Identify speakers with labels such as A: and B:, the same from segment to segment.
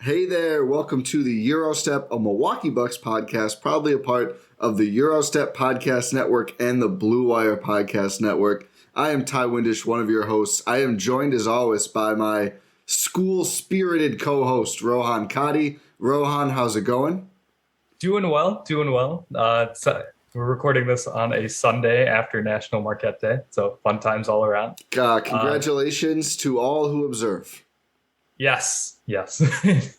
A: Hey there, welcome to the Gyro Step, a Milwaukee Bucks podcast, proudly a part of the Gyro Step Podcast Network and the Blue Wire Podcast Network. I am Ti Windisch, one of your hosts. I am joined as always by my school-spirited co-host, Rohan Katti. Rohan, how's it going?
B: Doing well. We're recording this on a Sunday after National Marquette Day, so fun times all around.
A: Congratulations to all who observe.
B: Yes. It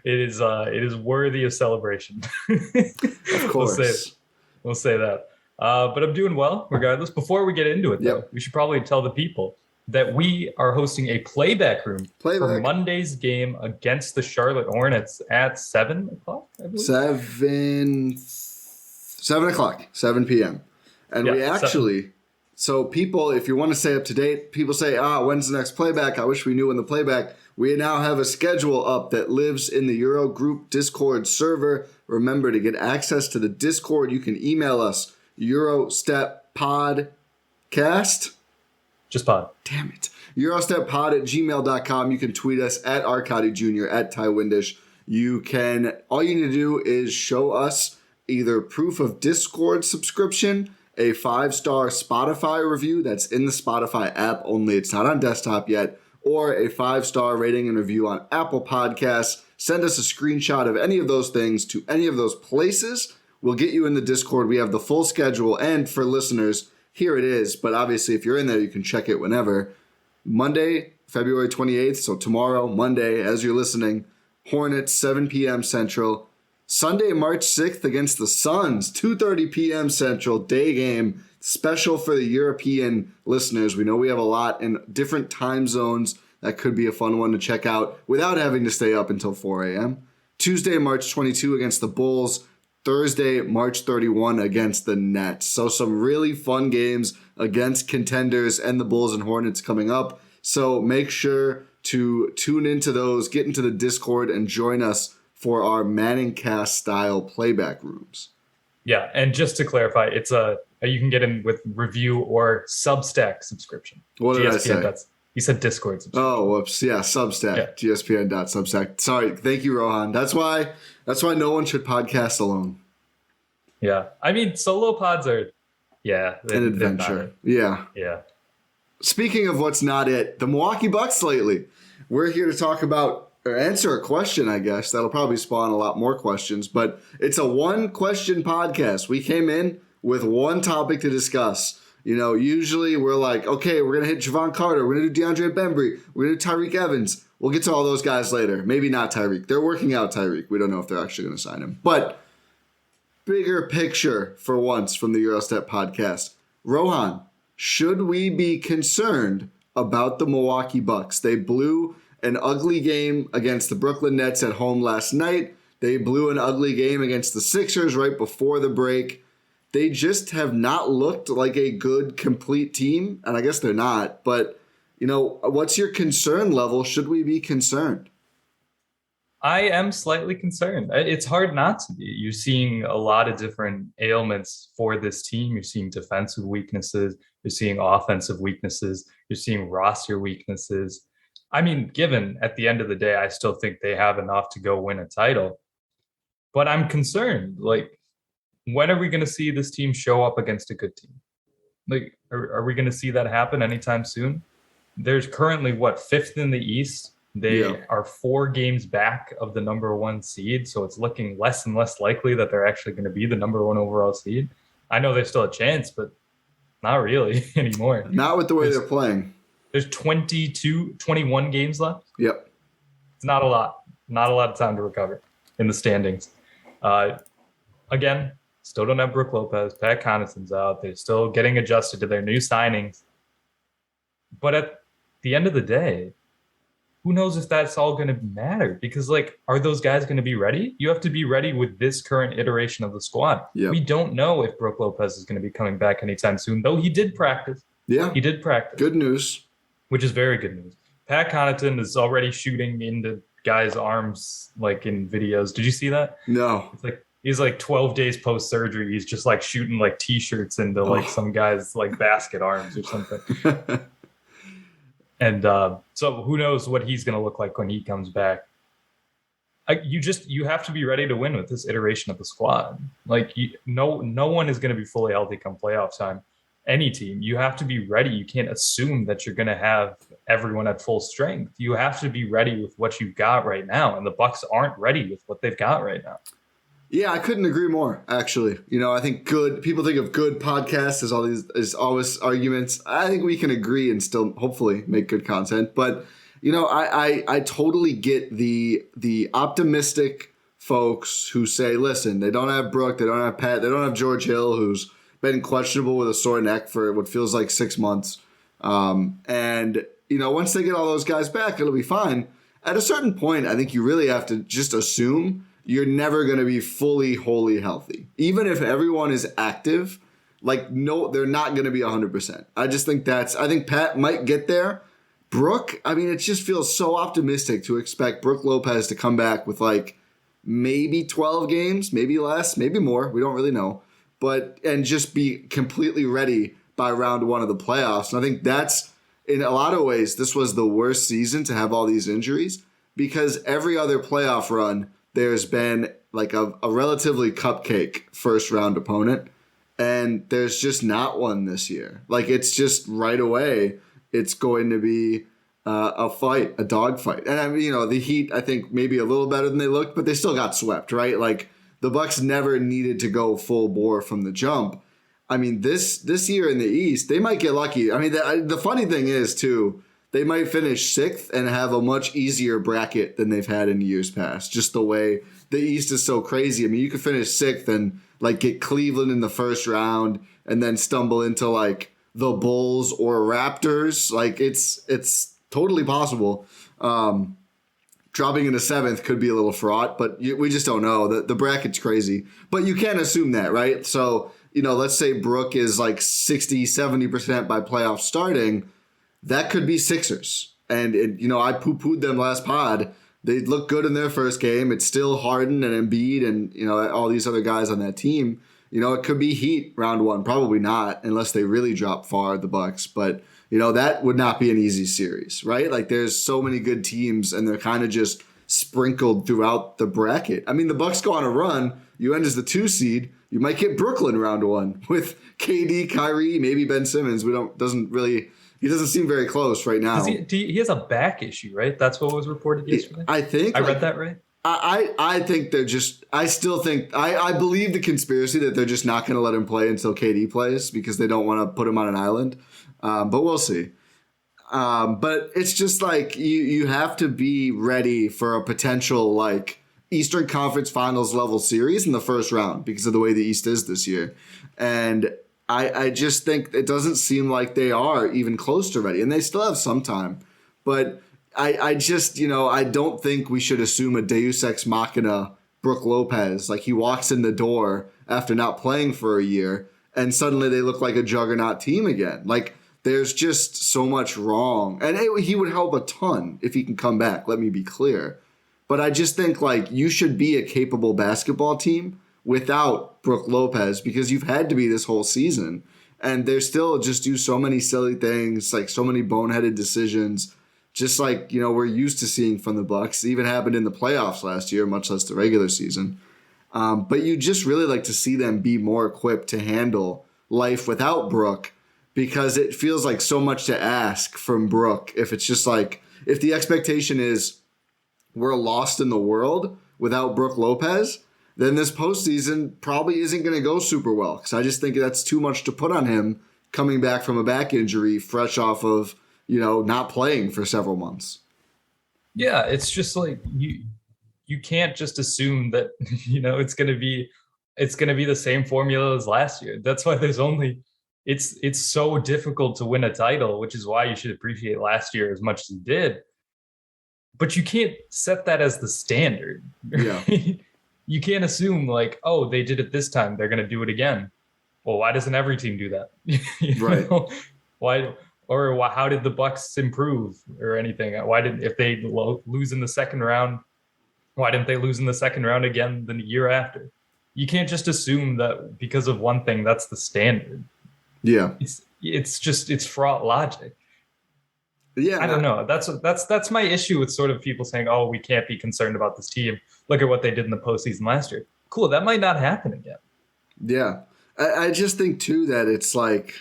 B: is worthy of celebration.
A: Of course.
B: We'll say that. But I'm doing well, regardless. Before we get into it, though, we should probably tell the people that we are hosting a playback room for Monday's game against the Charlotte Hornets at 7 o'clock, I believe.
A: 7 o'clock, 7 p.m. And we actually... So people, if you want to stay up to date, people say, when's the next playback? I wish we knew when the playback. We now have a schedule up that lives in the Euro Group Discord server. Remember, to get access to the Discord, you can email us, EuroStepPodcast.
B: Just pod.
A: Damn it. EuroStepPod@gmail.com. You can tweet us at Arcadi Jr., at Ti Windisch. All you need to do is show us either proof of Discord subscription, a 5-star Spotify review that's in the Spotify app only, it's not on desktop yet, or a 5-star rating and review on Apple Podcasts. Send us a screenshot of any of those things to any of those places. We'll get you in the Discord. We have the full schedule, and for listeners, here it is. But obviously, if you're in there, you can check it whenever. Monday, February 28th, so tomorrow, Monday, as you're listening, Hornets, 7 p.m. Central. Sunday, March 6th against the Suns, 2:30 p.m. Central, day game, special for the European listeners. We know we have a lot in different time zones. That could be a fun one to check out without having to stay up until 4 a.m. Tuesday, March 22 against the Bulls. Thursday, March 31 against the Nets. So some really fun games against contenders and the Bulls and Hornets coming up. So make sure to tune into those, get into the Discord, and join us for our Manningcast style playback rooms.
B: Yeah, and just to clarify, it's you can get in with review or Substack subscription.
A: What did I say?
B: You said Discord subscription.
A: Oh, whoops. Yeah, Substack. Yeah. GSPN.Substack. Sorry. Thank you, Rohan. That's why no one should podcast alone.
B: Yeah. I mean, solo pods are,
A: an adventure. Yeah. Speaking of what's not it, the Milwaukee Bucks lately. We're here to talk about, or answer a question, I guess. That'll probably spawn a lot more questions, but it's a one-question podcast. We came in with one topic to discuss. You know, usually we're like, okay, we're going to hit Javon Carter. We're going to do DeAndre Bembry. We're going to do Tyreke Evans. We'll get to all those guys later. Maybe not Tyreke. They're working out Tyreke. We don't know if they're actually going to sign him. But bigger picture for once from the Gyro Step podcast. Rohan, should we be concerned about the Milwaukee Bucks? They blew an ugly game against the Brooklyn Nets at home last night. They blew an ugly game against the Sixers right before the break. They just have not looked like a good, complete team. And I guess they're not. But, what's your concern level? Should we be concerned?
B: I am slightly concerned. It's hard not to be. You're seeing a lot of different ailments for this team. You're seeing defensive weaknesses. You're seeing offensive weaknesses. You're seeing roster weaknesses. I mean, given at the end of the day, I still think they have enough to go win a title. But I'm concerned. Like, when are we going to see this team show up against a good team? Like, are we going to see that happen anytime soon? There's currently, fifth in the East? They are 4 games back of the number 1 seed, so it's looking less and less likely that they're actually going to be the number 1 overall seed. I know there's still a chance, but not really anymore.
A: Not with the way they're playing.
B: There's 21 games left.
A: Yep.
B: It's not a lot. Not a lot of time to recover in the standings. Again, still don't have Brook Lopez. Pat Connaughton's out. They're still getting adjusted to their new signings. But at the end of the day, who knows if that's all going to matter? Because, are those guys going to be ready? You have to be ready with this current iteration of the squad.
A: Yep.
B: We don't know if Brook Lopez is going to be coming back anytime soon, though he did practice.
A: Yeah.
B: He did practice.
A: Good news.
B: Which is very good news. Pat Connaughton is already shooting into guys' arms, in videos. Did you see that?
A: No.
B: It's he's 12 days post-surgery. He's just shooting T-shirts into some guy's basket arms or something. And so who knows what he's going to look like when he comes back. You have to be ready to win with this iteration of the squad. Like no one is going to be fully healthy come playoff time. Any team, you have to be ready. You can't assume that you're going to have everyone at full strength. You have to be ready with what you've got right now, and the Bucks aren't ready with what they've got right now.
A: Yeah, I couldn't agree more, actually. I think people think of good podcasts as always arguments. I think we can agree and still hopefully make good content. But, I totally get the optimistic folks who say, listen, they don't have Brooke, they don't have Pat, they don't have George Hill, who's been questionable with a sore neck for what feels like 6 months. And once they get all those guys back, it'll be fine. At a certain point, I think you really have to just assume you're never going to be fully, wholly healthy. Even if everyone is active, no, they're not going to be 100%. I just think I think Pat might get there. Brooke, it just feels so optimistic to expect Brooke Lopez to come back with maybe 12 games, maybe less, maybe more. We don't really know. And just be completely ready by round one of the playoffs. And I think that's, in a lot of ways, this was the worst season to have all these injuries, because every other playoff run, there's been a relatively cupcake first round opponent, and there's just not one this year. It's just right away, it's going to be a fight, a dog fight. And the Heat, I think maybe a little better than they looked, but they still got swept, right? The Bucks never needed to go full bore from the jump. This year in the East, they might get lucky. The funny thing is, too, they might finish sixth and have a much easier bracket than they've had in years past. Just the way the East is so crazy. You could finish sixth and get Cleveland in the first round and then stumble into the Bulls or Raptors. It's totally possible. Dropping into seventh could be a little fraught, but we just don't know. The bracket's crazy. But you can't assume that, right? So, let's say Brooke is 60, 70% by playoff starting. That could be Sixers. And, I poo-pooed them last pod. They look good in their first game. It's still Harden and Embiid and, all these other guys on that team. It could be Heat round one. Probably not, unless they really drop far, the Bucks. But, that would not be an easy series, right? There's so many good teams, and they're kind of just sprinkled throughout the bracket. The Bucks go on a run. You end as the 2 seed. You might get Brooklyn round one with KD, Kyrie, maybe Ben Simmons. He doesn't seem very close right now.
B: He has a back issue, right? That's what was reported yesterday.
A: I think
B: I read that right.
A: I think they're just. I still think I believe the conspiracy that they're just not going to let him play until KD plays because they don't want to put him on an island. But we'll see. But it's just you have to be ready for a potential Eastern Conference Finals level series in the first round because of the way the East is this year, and I just think it doesn't seem like they are even close to ready, and they still have some time, but. I just, I don't think we should assume a Deus Ex Machina Brooke Lopez. He walks in the door after not playing for a year and suddenly they look like a juggernaut team again. There's just so much wrong. And he would help a ton if he can come back, let me be clear. But I just think you should be a capable basketball team without Brooke Lopez because you've had to be this whole season. And they still just do so many silly things, so many boneheaded decisions. Just we're used to seeing from the Bucks. It even happened in the playoffs last year, much less the regular season. But you just really like to see them be more equipped to handle life without Brooke because it feels like so much to ask from Brooke. If it's just if the expectation is we're lost in the world without Brooke Lopez, then this postseason probably isn't going to go super well because I just think that's too much to put on him coming back from a back injury fresh off of not playing for several months.
B: Yeah, it's just you can't just assume that it's going to be the same formula as last year. That's why it's so difficult to win a title, which is why you should appreciate last year as much as you did. But you can't set that as the standard.
A: Yeah.
B: You can't assume they did it this time, they're going to do it again. Well, why doesn't every team do that?
A: Right.
B: Why? Or how did the Bucks improve or anything? If they lose in the second round, why didn't they lose in the second round again the year after? You can't just assume that because of one thing, that's the standard.
A: Yeah.
B: It's fraught logic.
A: Yeah,
B: I don't know. That's my issue with sort of people saying, "Oh, we can't be concerned about this team. Look at what they did in the postseason last year." Cool, that might not happen again.
A: Yeah, I just think too that it's like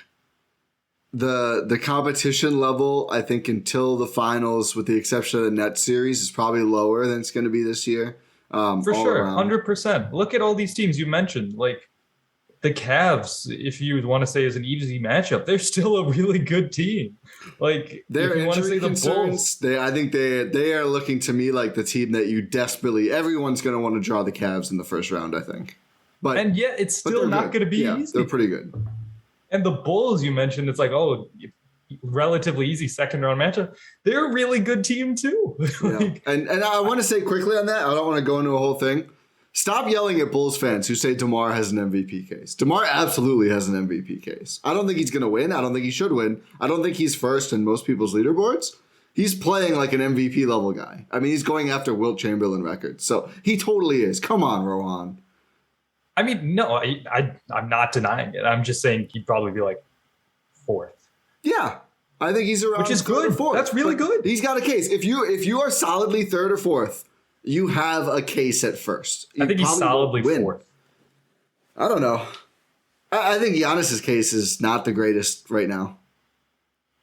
A: the competition level. I think until the finals, with the exception of the Nets series, is probably lower than it's going to be this year.
B: For
A: all
B: sure,
A: around.
B: 100%. Look at all these teams you mentioned, like the Cavs. If you would want to say is an easy matchup, they're still a really good team. Like
A: Their
B: if you want to
A: injury
B: say the
A: concerns,
B: Bulls,
A: I think they are looking to me like the team that you desperately everyone's going to want to draw the Cavs in the first round. I think,
B: and yet it's still not going to be easy.
A: They're pretty good.
B: And the Bulls you mentioned, it's like, oh, relatively easy second round matchup. They're a really good team too.
A: Like, and I want to say quickly on that. I don't want to go into a whole thing. Stop yelling at Bulls fans who say DeMar has an MVP case. DeMar absolutely has an MVP case. I don't think he's going to win. I don't think he should win. I don't think he's first in most people's leaderboards. He's playing like an MVP level guy. I mean, he's going after Wilt Chamberlain records. So he totally is. Come on, Rohan.
B: I mean, no, I'm not denying it. I'm just saying he'd probably be like fourth.
A: Yeah. I think he's around,
B: which is good.
A: Fourth.
B: That's really good.
A: He's got a case. If you are solidly third or fourth, you have a case at first.
B: I think he's solidly fourth.
A: I don't know. I think Giannis's case is not the greatest right now.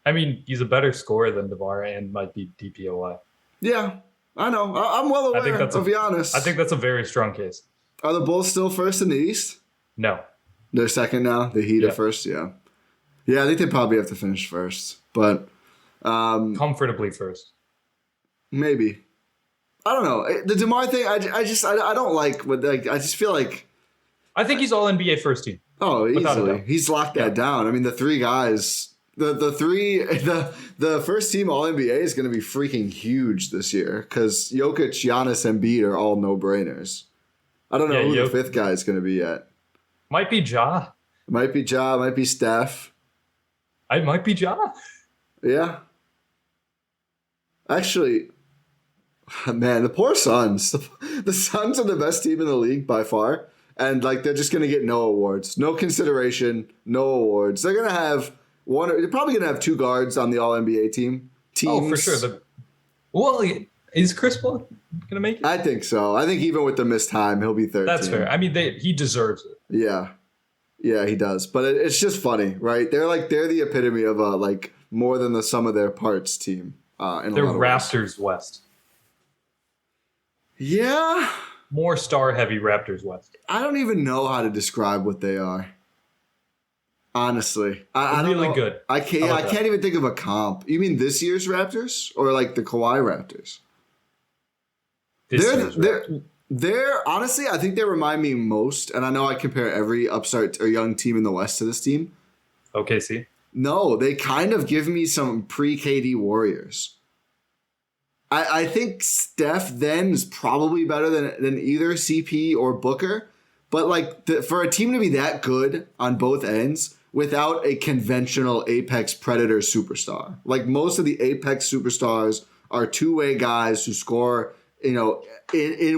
B: I mean, he's a better scorer than DeMar and might be DPOY.
A: Yeah, I know. I'm well aware of Giannis.
B: I think that's a very strong case.
A: Are the Bulls still first in the East?
B: No.
A: They're second now? The Heat are first? Yeah. Yeah, I think they probably have to finish first. But
B: comfortably first.
A: Maybe. I don't know. The DeMar thing, I don't like. I just feel like...
B: I think he's all NBA first team.
A: Oh, easily. He's locked that down. I mean, the three guys... The first team All NBA is going to be freaking huge this year because Jokic, Giannis, and Embiid are all no-brainers. I don't know who the fifth guy is going to be yet.
B: Might be Ja.
A: Might be Ja. Might be Steph.
B: I might be Ja.
A: Yeah. Actually, man, the poor Suns. The Suns are the best team in the league by far. And like they're just going to get no awards. No consideration. No awards. They're going to have one. They're probably going to have two guards on the All-NBA team.
B: Oh, for sure. Well, is Chris Paul going to make it?
A: I think so. I think even with the missed time, he'll be third.
B: That's fair. I mean, he deserves it.
A: Yeah. Yeah, he does. But it's just funny, right? They're the epitome of a like more than the sum of their parts team. They're
B: Raptors West.
A: Yeah.
B: More star-heavy Raptors West.
A: I don't even know how to describe what they are. Honestly, I don't know.
B: Good.
A: I can't even think of a comp. You mean this year's Raptors or like the Kawhi Raptors? They're honestly, I think they remind me most, and I know I compare every upstart or young team in the West to this team.
B: OKC?
A: No, they kind of give me some pre-KD Warriors. I think Steph then is probably better than either CP or Booker, but like for a team to be that good on both ends without a conventional apex predator superstar, like most of the apex superstars are two-way guys who score, in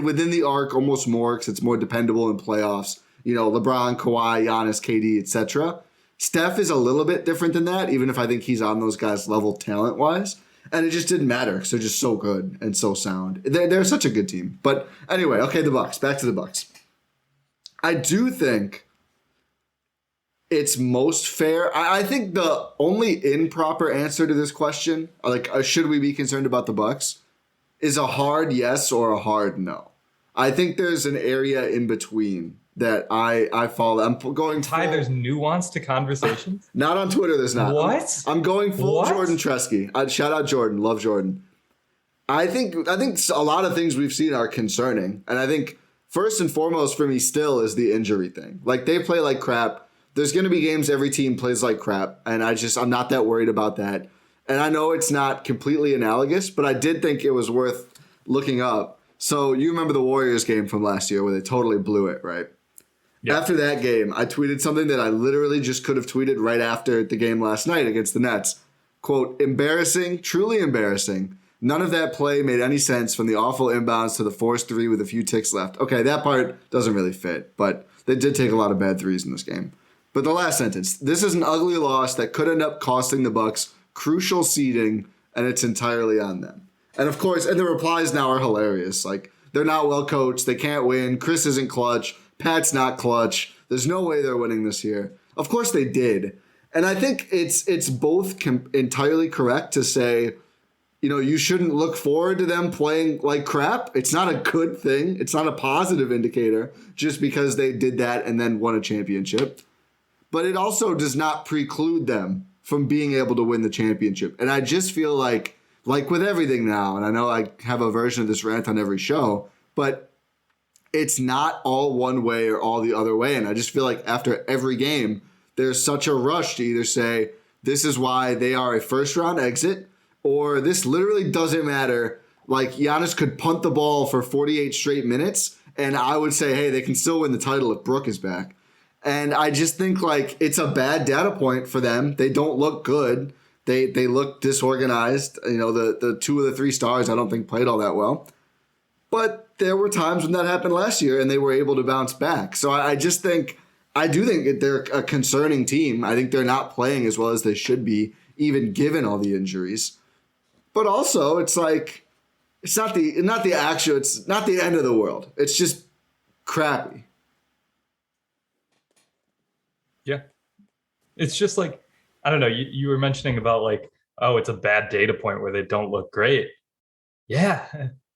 A: within the arc almost more because it's more dependable in playoffs. LeBron, Kawhi, Giannis, KD, etc. Steph is a little bit different than that, even if I think he's on those guys' level talent-wise. And it just didn't matter because they're just so good and so sound. They're such a good team. But anyway, okay, the Bucks. Back to the Bucks. I do think it's most fair. I think the only improper answer to this question, like should we be concerned about the Bucks, is a hard yes or a hard no. I think there's an area in between that I follow. I'm going
B: Ty, there's nuance to conversations?
A: Not on Twitter, there's not.
B: What?
A: I'm going full Jordan Tresky. I'd shout out Jordan. Love Jordan. I think a lot of things we've seen are concerning. And I think first and foremost for me still is the injury thing. Like they play like crap. There's going to be games every team plays like crap. And I'm not that worried about that. And I know it's not completely analogous, but I did think it was worth looking up. So you remember the Warriors game from last year where they totally blew it, right? Yeah. After that game, I tweeted something that I literally just could have tweeted right after the game last night against the Nets. Quote, embarrassing, truly embarrassing. None of that play made any sense from the awful inbounds to the forced three with a few ticks left. Okay, that part doesn't really fit, but they did take a lot of bad threes in this game. But the last sentence, this is an ugly loss that could end up costing the Bucks crucial seeding and it's entirely on them. And of course, and the replies now are hilarious. Like, they're not well coached. They can't win. Chris isn't clutch. Pat's not clutch. There's no way they're winning this year. Of course they did. And I think it's both entirely correct to say, you shouldn't look forward to them playing like crap. It's not a good thing. It's not a positive indicator just because they did that and then won a championship. But it also does not preclude them from being able to win the championship. And I just feel like with everything now, and I know I have a version of this rant on every show, but it's not all one way or all the other way. And I just feel like after every game, there's such a rush to either say, this is why they are a first-round exit, or this literally doesn't matter. Like, Giannis could punt the ball for 48 straight minutes, and I would say, hey, they can still win the title if Brooke is back. And I just think, like, it's a bad data point for them. They don't look good. They look disorganized. The two of the three stars I don't think played all that well. But there were times when that happened last year, and they were able to bounce back. So I just think, I do think they're a concerning team. I think they're not playing as well as they should be, even given all the injuries. But also, it's like, it's not the end of the world. It's just crappy.
B: Yeah. It's just like, I don't know, you were mentioning about like, oh, it's a bad data point where they don't look great. Yeah.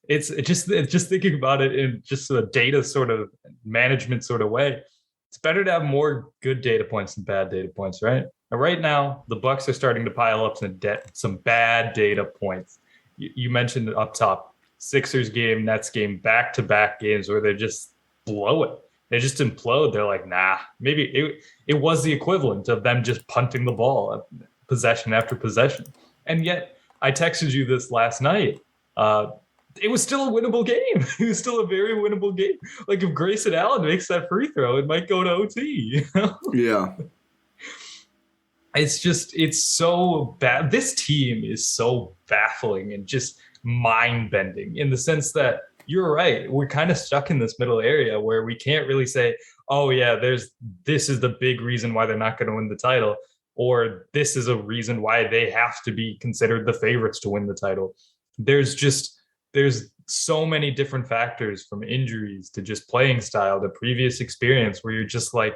B: It's just thinking about it in just a data sort of management sort of way. It's better to have more good data points than bad data points, right? And right now, the Bucks are starting to pile up some bad data points. You mentioned up top, Sixers game, Nets game, back-to-back games where they just blow it. They just implode. They're like, nah, maybe it was the equivalent of them just punting the ball possession after possession. And yet, I texted you this last night. It was still a winnable game. It was still a very winnable game. Like, if Grayson Allen makes that free throw, it might go to OT.
A: Yeah.
B: It's so bad. This team is so baffling and just mind-bending in the sense that you're right. We're kind of stuck in this middle area where we can't really say, oh yeah, this is the big reason why they're not going to win the title, or this is a reason why they have to be considered the favorites to win the title. There's so many different factors, from injuries to just playing style to previous experience, where you're just like,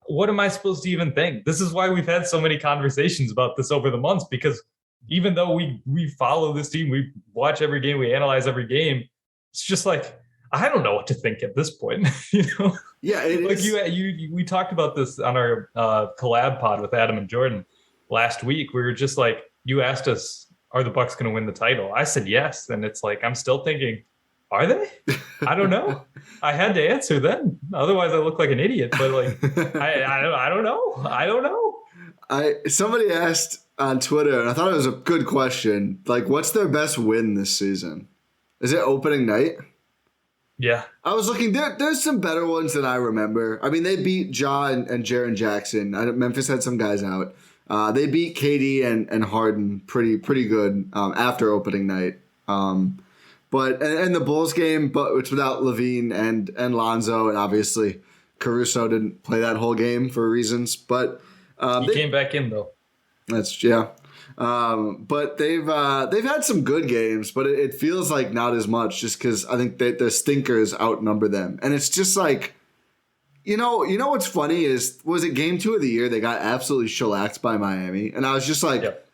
B: what am I supposed to even think? This is why we've had so many conversations about this over the months, because even though we follow this team, we watch every game, we analyze every game, it's just like, I don't know what to think at this point.
A: Yeah,
B: like we talked about this on our collab pod with Adam and Jordan last week. We were just like, you asked us, are the Bucks going to win the title? I said yes, and it's like, I'm still thinking, are they? I don't know. I had to answer then. Otherwise, I look like an idiot. But like, I don't know. I don't know.
A: Somebody asked on Twitter, and I thought it was a good question. Like, what's their best win this season? Is it opening night?
B: Yeah.
A: I was looking. There's some better ones than I remember. I mean, they beat Ja and Jaren Jackson. Memphis had some guys out. They beat KD and Harden pretty good after opening night. But the Bulls game, but it's without Levine and Lonzo, and obviously Caruso didn't play that whole game for reasons. But
B: he came back in though.
A: That's yeah. But they've had some good games, but it feels like not as much, just because I think that the stinkers outnumber them, and it's just like, you know what's funny is, was it game 2 of the year they got absolutely shellacked by Miami, and I was just like,
B: yep.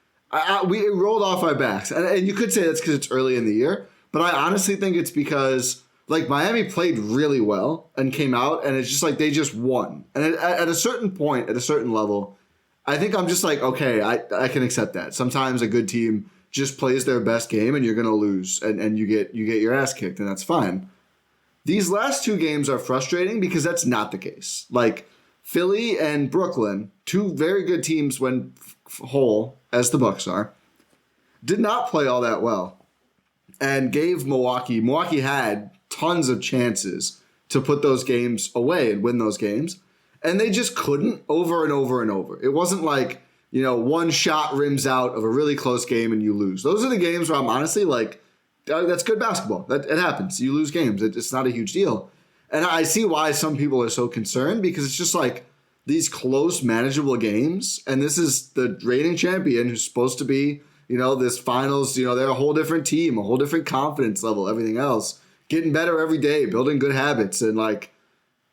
A: We rolled off our backs, and you could say that's because it's early in the year. But I honestly think it's because, like, Miami played really well and came out, and it's just like they just won. And at a certain point, at a certain level, I think I'm just like, okay, I can accept that. Sometimes a good team just plays their best game, and you're going to lose, and you get your ass kicked, and that's fine. These last 2 games are frustrating because that's not the case. Like, Philly and Brooklyn, 2 very good teams when whole, as the Bucks are, did not play all that well. And gave Milwaukee had tons of chances to put those games away and win those games. And they just couldn't, over and over and over. It wasn't like, one shot rims out of a really close game and you lose. Those are the games where I'm honestly like, that's good basketball. It happens. You lose games. It's not a huge deal. And I see why some people are so concerned, because it's just like these close, manageable games. And this is the reigning champion who's supposed to be this finals, they're a whole different team, a whole different confidence level, everything else. Getting better every day, building good habits, and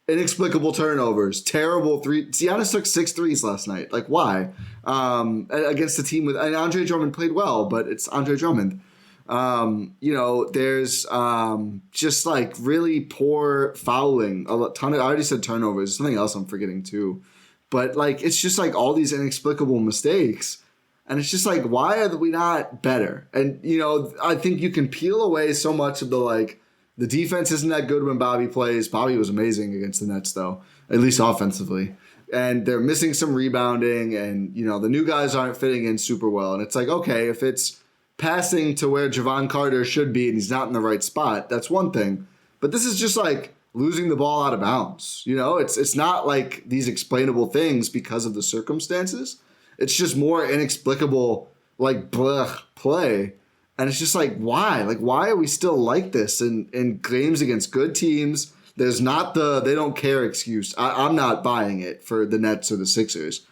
A: inexplicable turnovers, terrible Giannis took 6 threes last night. Why? Against the team and Andre Drummond played well, but it's Andre Drummond. There's just really poor fouling. I already said turnovers. Something else I'm forgetting too. But it's just all these inexplicable mistakes. And it's just why are we not better? And, I think you can peel away so much of the defense isn't that good when Bobby plays. Bobby was amazing against the Nets, though, at least offensively. And they're missing some rebounding, and, the new guys aren't fitting in super well. And it's okay, if it's passing to where Javon Carter should be and he's not in the right spot, that's one thing. But this is just losing the ball out of bounds. It's not these explainable things because of the circumstances. It's just more inexplicable, play. And it's just why? Why are we still like this in games against good teams? There's not they don't care excuse. I'm not buying it for the Nets or the Sixers.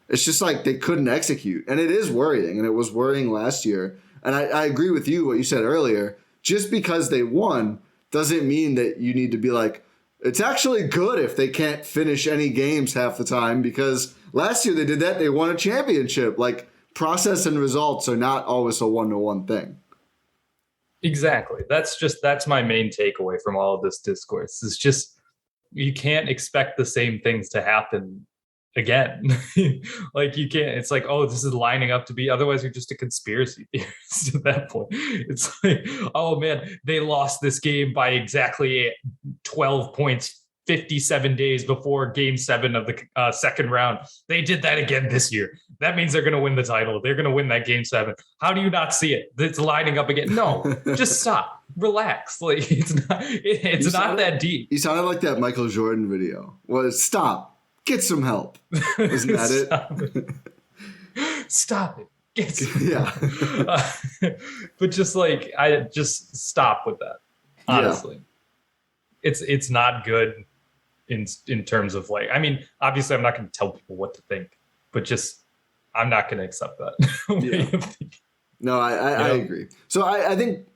A: It's just they couldn't execute. And it is worrying, and it was worrying last year. And I agree with you, what you said earlier. Just because they won doesn't mean that you need to be it's actually good if they can't finish any games half the time, because last year they did that. They won a championship. Process and results are not always a one-to-one thing.
B: Exactly. That's my main takeaway from all of this discourse. It's just, you can't expect the same things to happen again. You can't, it's oh, this is lining up to be, otherwise you're just a conspiracy theorist at that point. It's oh man, they lost this game by exactly 12 points 57 days before game 7 of the second round. They did that again this year. That means they're going to win the title. They're going to win that game 7. How do you not see it? It's lining up again. No, just stop. Relax. It's not that deep.
A: You sounded like that Michael Jordan video. Stop. Get some help. Isn't that
B: it? Stop it. Get some
A: Yeah.
B: But just I just stop with that. Honestly. Yeah. It's not good in terms of obviously I'm not going to tell people what to think, but just I'm not going to accept that.
A: No, I agree. So I think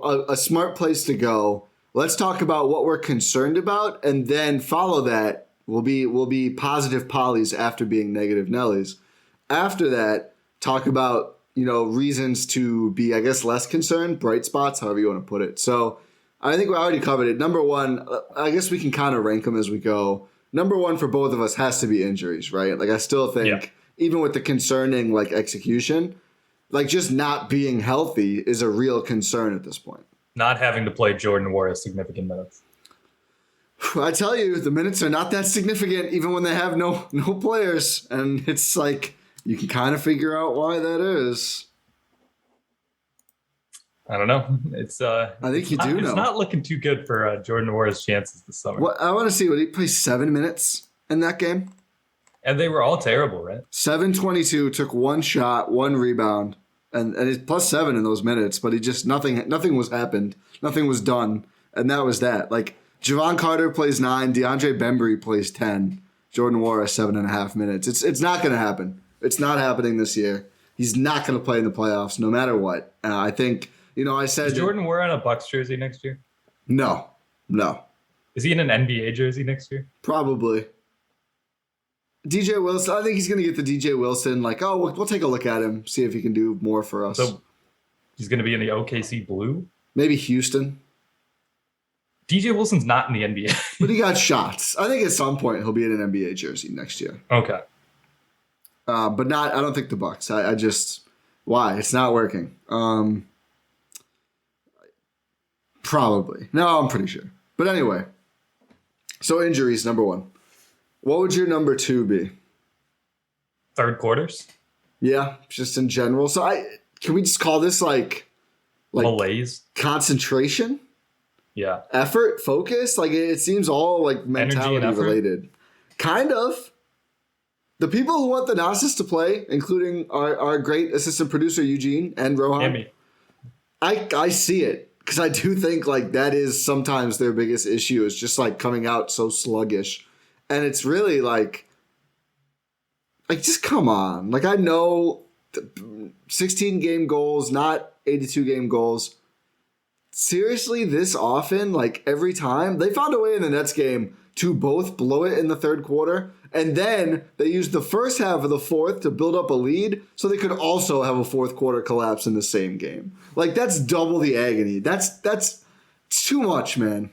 A: a smart place to go. Let's talk about what we're concerned about, and then follow that. We'll be positive Pollies after being negative Nellies. After that, talk about reasons to be, I guess, less concerned, bright spots, however you want to put it. So I think we already covered it. Number one, I guess we can kind of rank them as we go. Number one for both of us has to be injuries, right? I still think, even with the concerning execution, just not being healthy is a real concern at this point.
B: Not having to play Jordan Wara significant minutes.
A: I tell you, the minutes are not that significant, even when they have no players, and it's you can kind of figure out why that is.
B: I don't know. It's
A: I think you do know.
B: It's not looking too good for Jordan Wara's chances this summer.
A: What I want to see, he play 7 minutes in that game?
B: And they were all terrible, right?
A: 7:22, took 1 shot, 1 rebound, and he's +7 in those minutes, but he just nothing was happened. Nothing was done, and that was that. Javon Carter plays 9, DeAndre Bembry plays 10, Jordan Wara 7.5 minutes. It's not going to happen. It's not happening this year. He's not going to play in the playoffs no matter what. I think, I said...
B: Is Jordan Wara in a Bucks jersey next year?
A: No.
B: Is he in an NBA jersey next year?
A: Probably. DJ Wilson, I think he's going to get the DJ Wilson, we'll take a look at him, see if he can do more for us.
B: So he's going to be in the OKC blue?
A: Maybe Houston.
B: DJ Wilson's not in the NBA.
A: But he got shots. I think at some point he'll be in an NBA jersey next year.
B: Okay.
A: But not, I don't think the Bucks. I just, why? It's not working. Probably. No, I'm pretty sure. But anyway, so injuries, number one. What would your number 2 be?
B: Third quarters?
A: Yeah, just in general. So can we just call this
B: malaise?
A: Concentration?
B: Yeah.
A: Effort, focus? It seems all mentality related. Kind of. The people who want the Nazis to play, including our great assistant producer Eugene and Rohan, I see it, because I do think that is sometimes their biggest issue, is just coming out so sluggish, and it's really just come on. I know 16 game goals, not 82 game goals. Seriously, this often, like every time, they found a way in the Nets game to both blow it in the third quarter, and then they used the first half of the fourth to build up a lead so they could also have a fourth quarter collapse in the same game. Like, that's double the agony. That's too much, man.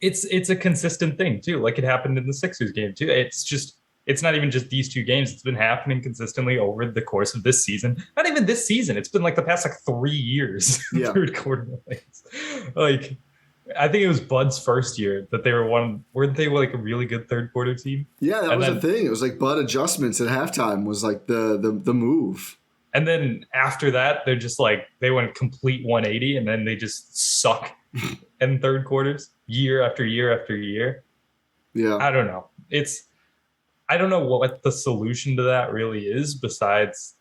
B: It's a consistent thing, too. Like, it happened in the Sixers game, too. It's not even just these two games. It's been happening consistently over the course of this season. Not even this season. It's been like the past 3 years.
A: Yeah.
B: Third quarter. Like, I think it was Bud's first year that they weren't they like a really good third quarter team?
A: Yeah, that was the thing. It was like Bud adjustments at halftime was like the move.
B: And then after that, they're just like, they went complete 180 and then they just suck in third quarters year after year after year.
A: Yeah.
B: I don't know. I don't know what the solution to that really is besides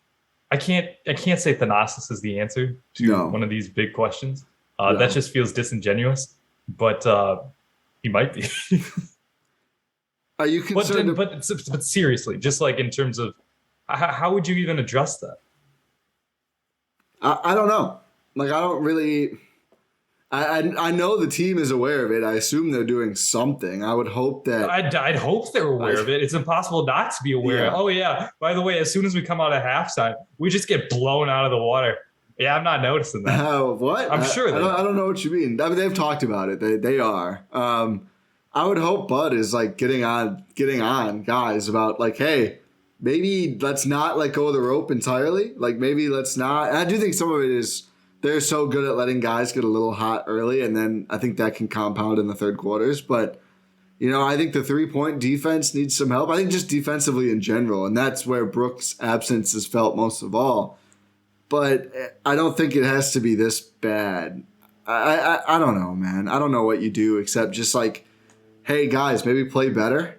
B: I can't say Thanasis is the answer to one of these big questions. That just feels disingenuous, but he might be.
A: Are you concerned?
B: But seriously, just like in terms of how would you even address that?
A: I don't know. Like, I don't really. I know the team is aware of it. I assume they're doing something. I would hope that.
B: I'd hope they're aware of it. It's impossible not to be aware.
A: Yeah.
B: Oh yeah. By the way, as soon as we come out of halftime, we just get blown out of the water. Yeah, I'm not noticing that.
A: What?
B: I'm sure.
A: I don't know what you mean. I mean, they've talked about it. They are. I would hope Bud is like getting on guys about like, hey, maybe let's not let go of the rope entirely. Like, maybe let's not. And I do think some of it is. They're so good at letting guys get a little hot early, and then I think that can compound in the third quarters. But, I think the three-point defense needs some help. I think just defensively in general, and that's where Brooks' absence is felt most of all. But I don't think it has to be this bad. I don't know, man. I don't know what you do except just like, hey, guys, maybe play better.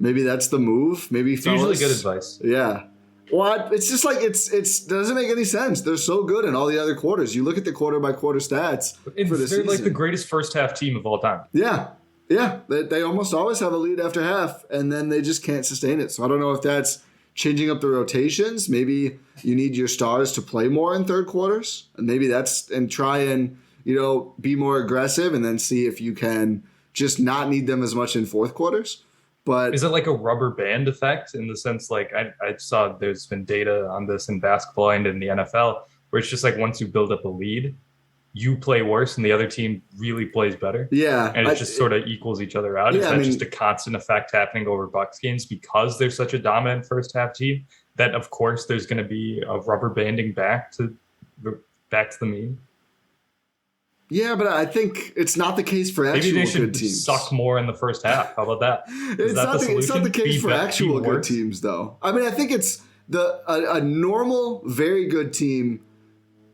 A: Maybe that's the move. Maybe
B: it's usually good advice.
A: Yeah. Well, it's just like it's doesn't make any sense. They're so good in all the other quarters. You look at the quarter by quarter stats for the season.
B: They're like the greatest first half team of all time.
A: Yeah. They almost always have a lead after half, and then they just can't sustain it. So I don't know if that's changing up the rotations. Maybe you need your stars to play more in third quarters, and maybe try and be more aggressive, and then see if you can just not need them as much in fourth quarters. But
B: is it like a rubber band effect in the sense like I saw there's been data on this in basketball and in the NFL where it's just like once you build up a lead, you play worse and the other team really plays better.
A: Yeah.
B: And it just sort of equals each other out. Is that just a constant effect happening over Bucks games because they're such a dominant first half team that of course there's going to be a rubber banding back to the mean?
A: Yeah, but I think it's not the case for actual good teams.
B: Maybe they should suck more in the first half. How about that?
A: It's not the case for actual good teams, though. I mean, I think it's a normal, very good team.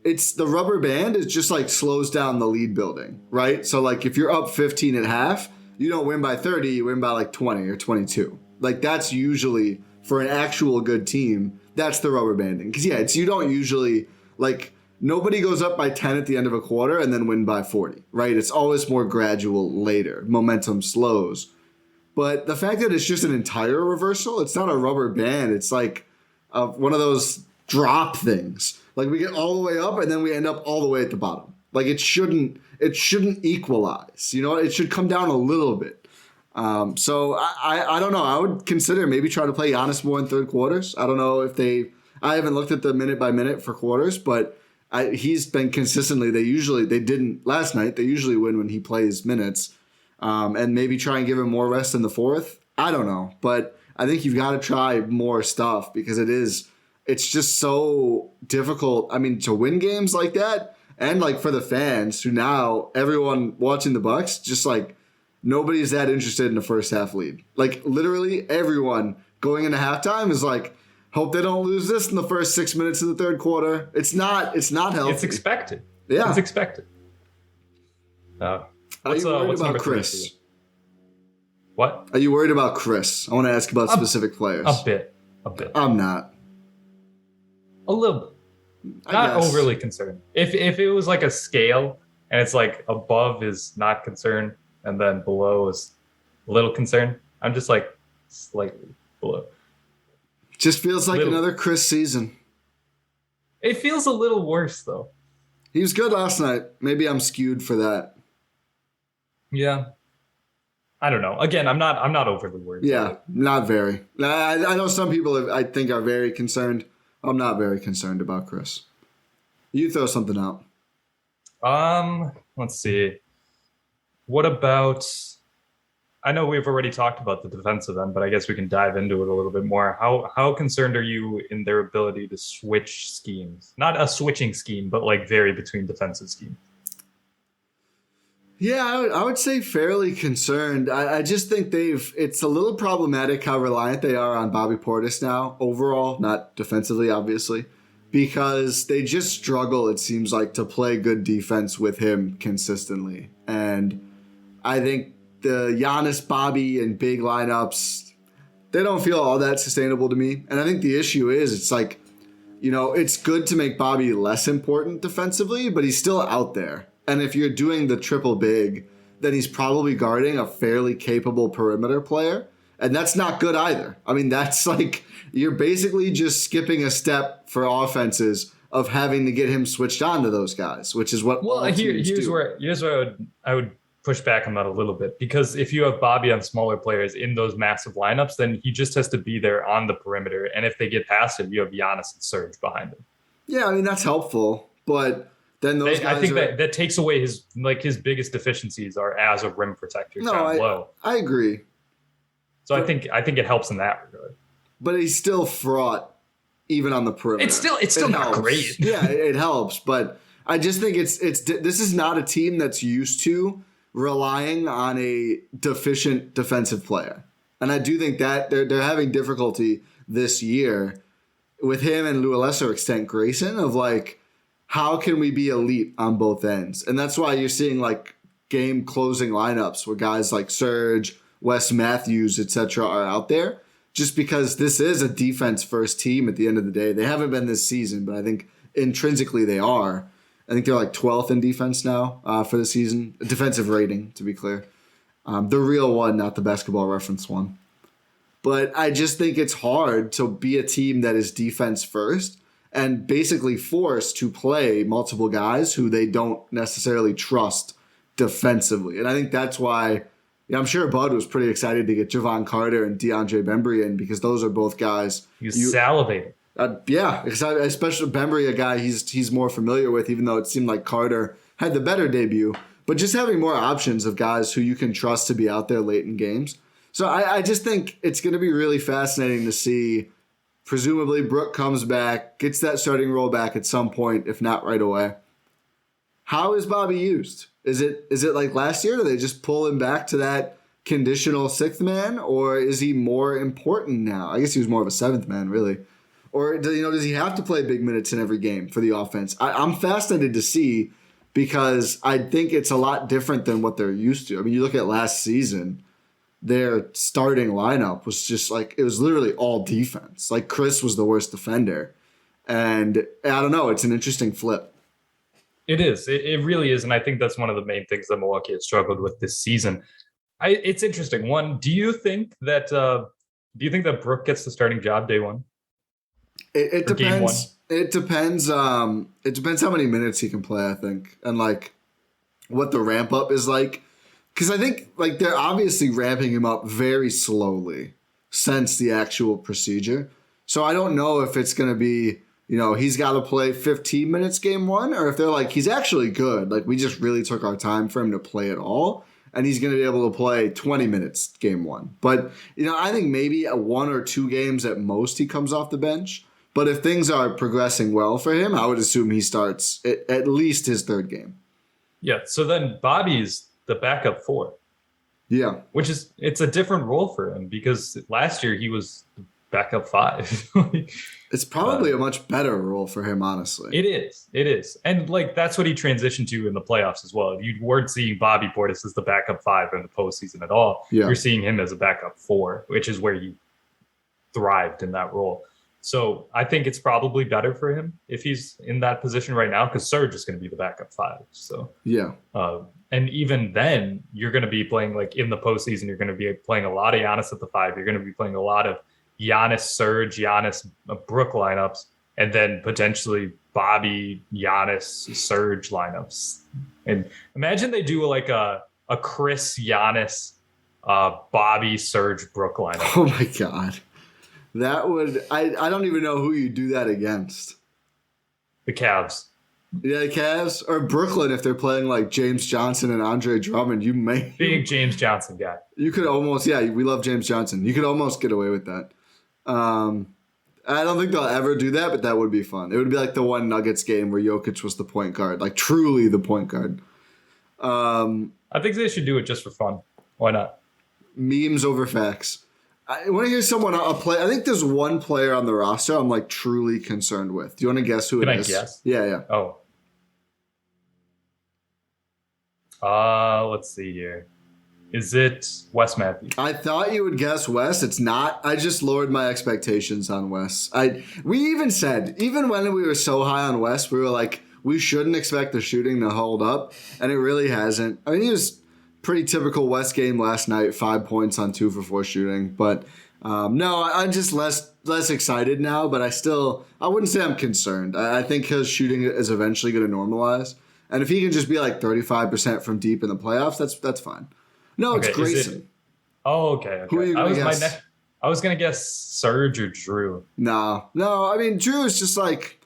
A: It's the rubber band is just like slows down the lead building, right? So like if you're up 15 at half, you don't win by 30, you win by like 20 or 22. Like that's usually for an actual good team. That's the rubber banding because you don't usually like. Nobody goes up by 10 at the end of a quarter and then win by 40, right? It's always more gradual later. Momentum slows. But the fact that it's just an entire reversal, it's not a rubber band. It's like one of those drop things. Like we get all the way up and then we end up all the way at the bottom. Like it shouldn't equalize. It should come down a little bit. So I don't know. I would consider maybe try to play Giannis more in third quarters. I don't know if I haven't looked at the minute by minute for quarters, but he's been consistently. They didn't last night. They usually win when he plays minutes, and maybe try and give him more rest in the fourth. I don't know, but I think you've got to try more stuff because it's just so difficult. I mean, to win games like that, and like for the fans who now everyone watching the Bucks, just like nobody's that interested in a first half lead. Like literally everyone going into halftime is like. Hope they don't lose this in the first 6 minutes of the third quarter. It's not healthy.
B: It's expected.
A: Yeah.
B: It's expected.
A: Are you worried about Chris?
B: What?
A: Are you worried about Chris? I want to ask about specific players.
B: A bit.
A: I'm not.
B: A little bit. Not overly concerned. If it was like a scale and it's like above is not concerned and then below is a little concerned, I'm just like slightly below.
A: Just feels like another Chris season.
B: It feels a little worse, though.
A: He was good last night. Maybe I'm skewed for that.
B: Yeah. I don't know. Again, I'm not overly worried.
A: Yeah, not very. I know some people I think are very concerned. I'm not very concerned about Chris. You throw something out.
B: Let's see. What about... I know we've already talked about the defensive end, but I guess we can dive into it a little bit more. How concerned are you in their ability to switch schemes? Not a switching scheme, but like vary between defensive schemes.
A: Yeah, I would say fairly concerned. I just think it's a little problematic how reliant they are on Bobby Portis now, overall, not defensively, obviously, because they just struggle, it seems like, to play good defense with him consistently. And I think the Giannis, Bobby, and big lineups, they don't feel all that sustainable to me. And I think the issue is it's like, it's good to make Bobby less important defensively, but he's still out there. And if you're doing the triple big, then he's probably guarding a fairly capable perimeter player. And that's not good either. I mean, that's like you're basically just skipping a step for offenses of having to get him switched on to those guys, which is what
B: here's do. Where I would push back on that a little bit, because if you have Bobby on smaller players in those massive lineups, then he just has to be there on the perimeter. And if they get past him, you have Giannis and Serge behind him. Yeah,
A: I mean, that's helpful, but then those guys
B: I think that takes away his biggest deficiencies are as a rim protector.
A: I agree.
B: So I think it helps in that regard.
A: But he's still fraught even on the perimeter.
B: It's still not great.
A: Yeah, it helps, but I just think this is not a team that's used to relying on a deficient defensive player. And I do think that they're having difficulty this year with him and to a lesser extent Grayson of like, how can we be elite on both ends? And that's why you're seeing like game closing lineups where guys like Serge, Wes Matthews, etc. are out there, just because this is a defense first team at the end of the day. They haven't been this season, but I think intrinsically they are. I think they're like 12th in defense now for the season. Defensive rating, to be clear. The real one, not the Basketball Reference one. But I just think it's hard to be a team that is defense first and basically forced to play multiple guys who they don't necessarily trust defensively. And I think that's why I'm sure Bud was pretty excited to get Javon Carter and DeAndre Bembry in, because those are both guys.
B: He's salivating.
A: Yeah, especially Bembry, a guy he's more familiar with, even though it seemed like Carter had the better debut. But just having more options of guys who you can trust to be out there late in games. So I just think it's going to be really fascinating to see. Presumably Brook comes back, gets that starting role back at some point, if not right away. How is Bobby used? Is it like last year? Do they just pull him back to that conditional sixth man? Or is he more important now? I guess he was more of a seventh man, really. Or does he have to play big minutes in every game for the offense? I'm fascinated to see, because I think it's a lot different than what they're used to. I mean, you look at last season, their starting lineup was just like, it was literally all defense. Like Chris was the worst defender. And I don't know, it's an interesting flip.
B: It is. It really is. And I think that's one of the main things that Milwaukee has struggled with this season. It's interesting. One, do you think that Brook gets the starting job day one?
A: It depends. It depends. It depends how many minutes he can play, I think, and like what the ramp up is like. Because I think like they're obviously ramping him up very slowly since the actual procedure. So I don't know if it's going to be, he's got to play 15 minutes game one, or if they're like, he's actually good. Like we just really took our time for him to play it all, and he's going to be able to play 20 minutes game one. But, I think maybe at 1 or 2 games at most he comes off the bench. But if things are progressing well for him, I would assume he starts at least his third game.
B: Yeah, so then Bobby's the backup 4.
A: Yeah.
B: It's a different role for him, because last year he was the backup 5.
A: It's probably a much better role for him, honestly.
B: It is. And like that's what he transitioned to in the playoffs as well. You weren't seeing Bobby Portis as the backup 5 in the postseason at all. Yeah. You're seeing him as a backup 4, which is where he thrived in that role. So I think it's probably better for him if he's in that position right now, because Serge is going to be the backup 5. So
A: yeah.
B: And even then, you're going to be playing like in the postseason. You're going to be playing a lot of Giannis at the 5. You're going to be playing a lot of Giannis Serge, Giannis Brook lineups, and then potentially Bobby, Giannis, Serge lineups. And imagine they do like a Chris, Giannis, Bobby, Serge, Brook lineup.
A: Oh my God. That would, I don't even know who you do that against.
B: The Cavs.
A: Yeah, the Cavs or Brooklyn if they're playing like James Johnson and Andre Drummond. You may
B: being a James Johnson guy.
A: You could almost, we love James Johnson. You could almost get away with that. I don't think they'll ever do that, but that would be fun. It would be like the one Nuggets game where Jokic was the point guard, like truly the point guard.
B: I think they should do it just for fun. Why not?
A: Memes over facts. I want to hear someone play. I think there's one player on the roster I'm like truly concerned with. Do you want to guess who it is?
B: Can I guess?
A: Yeah.
B: Oh. Let's see here. Is it Wes Matthews?
A: I thought you would guess Wes. It's not. I just lowered my expectations on Wes. We even said, even when we were so high on Wes, we were like, we shouldn't expect the shooting to hold up, and it really hasn't. I mean, he was pretty typical West game last night, 5 points on 2 for 4 shooting. But no, I'm just less excited now. But I wouldn't say I'm concerned. I think his shooting is eventually going to normalize, and if he can just be like 35% from deep in the playoffs, that's fine. No, it's Grayson.
B: Okay.
A: Who are you going to guess?
B: I was going to guess Serge or Drew.
A: No. I mean, Drew is just like,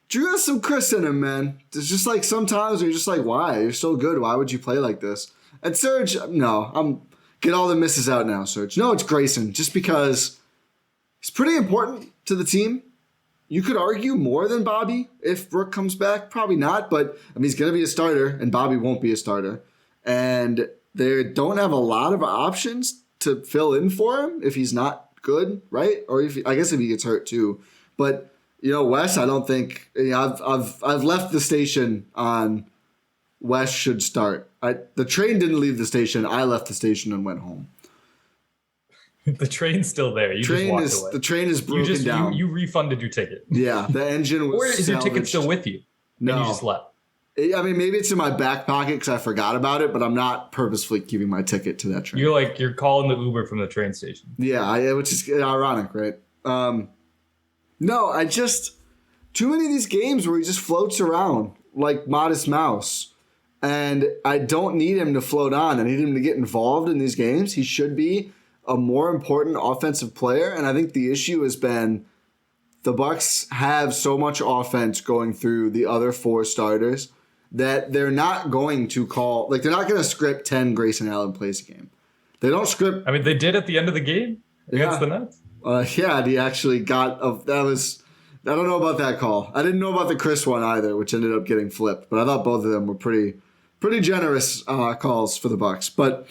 A: Drew has some Chris in him, man. It's just like sometimes you're just like, why? You're so good. Why would you play like this? And Serge, no, get all the misses out now, Serge. No, it's Grayson, just because he's pretty important to the team. You could argue more than Bobby if Brook comes back. Probably not, but I mean, he's going to be a starter, and Bobby won't be a starter. And they don't have a lot of options to fill in for him if he's not good, right? Or I guess if he gets hurt too. But Wes, I don't think I've left the station on Wes should start. The train didn't leave the station. I left the station and went home.
B: The train's still there. Just walked away.
A: The train is broken down.
B: You refunded your ticket.
A: Yeah, the engine was
B: Or is your ticket still with you?
A: No.
B: And you just left?
A: I mean, maybe it's in my back pocket because I forgot about it, but I'm not purposefully keeping my ticket to that train.
B: You're calling the Uber from the train station.
A: Yeah, which is ironic, right? No, too many of these games where he just floats around like Modest Mouse. And I don't need him to float on. I need him to get involved in these games. He should be a more important offensive player. And I think the issue has been the Bucks have so much offense going through the other 4 starters that they're not going to they're not going to script 10 Grayson Allen plays a game. They don't script.
B: I mean, they did at the end of the game against the Nets.
A: He actually got I don't know about that call. I didn't know about the Chris one either, which ended up getting flipped. But I thought both of them were pretty generous calls for the Bucks. But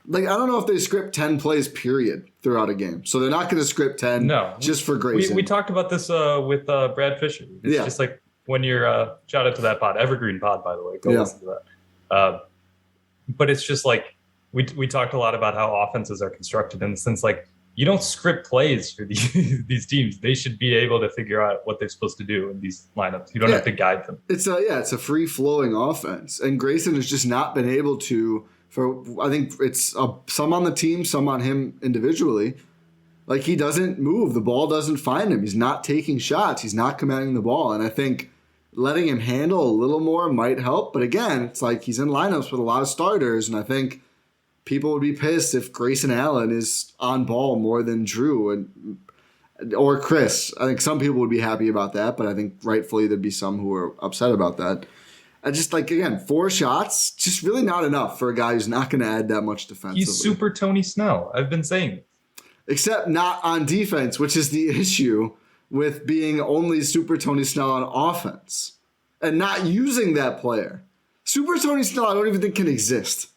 A: I don't know if they script 10 plays period throughout a game. So they're not going to script 10 just for Grayson.
B: We talked about this with Brad Fisher. It's just like when you're shout out to that pod, Evergreen Pod, by the way. Go listen to that. But it's just like we talked a lot about how offenses are constructed in the sense like you don't script plays for these teams. They should be able to figure out what they're supposed to do in these lineups. You don't have to guide them.
A: It's a free-flowing offense. And Grayson has just not been able to, I think it's some on the team, some on him individually. Like, he doesn't move. The ball doesn't find him. He's not taking shots. He's not commanding the ball. And I think letting him handle a little more might help. But again, it's like he's in lineups with a lot of starters. And I think people would be pissed if Grayson Allen is on ball more than Drew or Chris. I think some people would be happy about that, but I think rightfully there'd be some who are upset about that. I just 4 shots, just really not enough for a guy who's not going to add that much defensively.
B: He's super Tony Snell. I've been saying it.
A: Except not on defense, which is the issue with being only super Tony Snell on offense and not using that player. Super Tony Snell I don't even think can exist.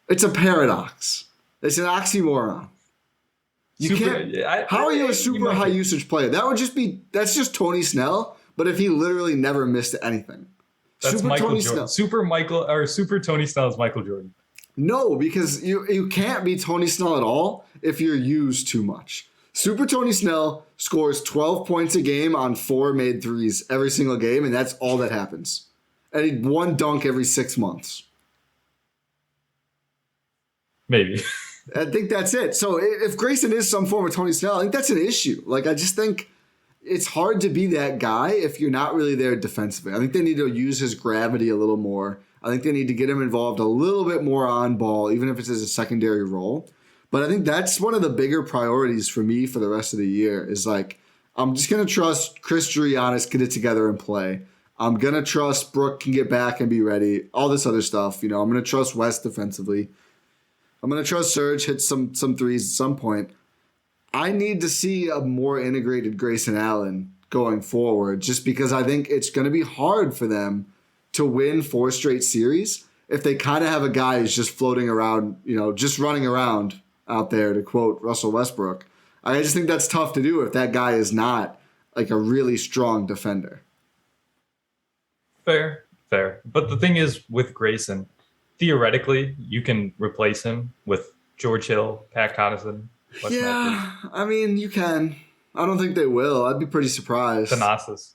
A: It's a paradox. It's an oxymoron. How are you a super high usage player? That's just Tony Snell, but if he literally never missed anything.
B: That's super Michael Tony Jordan. Snell. Super Tony Snell is Michael Jordan.
A: No, because you can't be Tony Snell at all if you're used too much. Super Tony Snell scores 12 points a game on 4 made threes every single game, and that's all that happens. And he 1 dunk every 6 months.
B: Maybe.
A: I think that's it. So if Grayson is some form of Tony Snell, I think that's an issue. Like, I just think it's hard to be that guy if you're not really there defensively. I think they need to use his gravity a little more. I think they need to get him involved a little bit more on ball, even if it's as a secondary role. But I think that's one of the bigger priorities for me for the rest of the year is like, I'm just going to trust Chris Giannis get it together and play. I'm going to trust Brook can get back and be ready. All this other stuff. I'm going to trust West defensively. I'm going to trust Serge hit some threes at some point. I need to see a more integrated Grayson Allen going forward just because I think it's going to be hard for them to win 4 straight series if they kind of have a guy who's just floating around, just running around out there, to quote Russell Westbrook. I just think that's tough to do if that guy is not like a really strong defender.
B: Fair. But the thing is with Grayson, theoretically, you can replace him with George Hill, Pat Connaughton.
A: Yeah, I mean, you can. I don't think they will. I'd be pretty surprised.
B: Thanasis.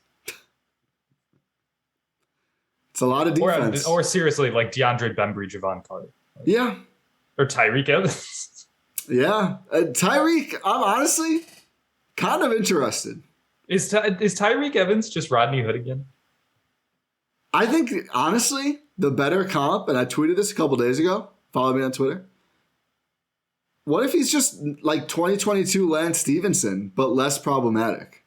A: It's a lot of defense.
B: Or seriously, like DeAndre Bembry, Javon Carter.
A: Yeah.
B: Or Tyreek Evans.
A: Yeah. Tyreek, I'm honestly kind of interested.
B: Is Tyreek Evans just Rodney Hood again?
A: I think, honestly, the better comp, and I tweeted this a couple days ago, follow me on Twitter. What if he's just like 2022 Lance Stevenson, but less problematic?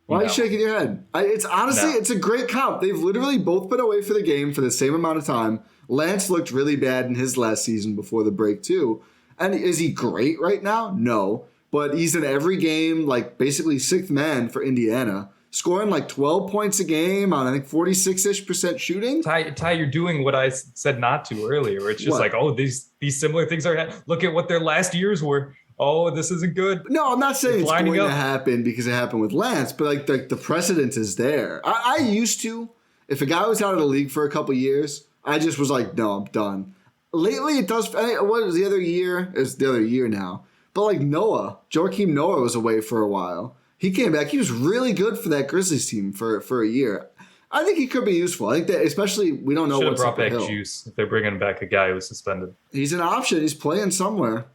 A: Why are you shaking your head? It's honestly, it's a great comp. They've literally both been away for the game for the same amount of time. Lance looked really bad in his last season before the break too. And is he great right now? No. But he's in every game, like basically 6th man for Indiana, scoring like 12 points a game on, I think, 46-ish% shooting.
B: Ty, you're doing what I said not to earlier, where it's just like, oh, these similar things are look at what their last years were. Oh, this isn't good.
A: No, I'm not saying it's going to happen because it happened with Lance, but like the precedent is there. I used to, if a guy was out of the league for a couple years, I just was like, no, I'm done. Lately, it does. What was the other year? It's the other year now. But like Joakim Noah was away for a while. He came back. He was really good for that Grizzlies team for a year. I think he could be useful. I think that especially we don't know what's up the hill.
B: Should have brought back Juice if they're bringing back a guy who was suspended.
A: He's an option. He's playing somewhere.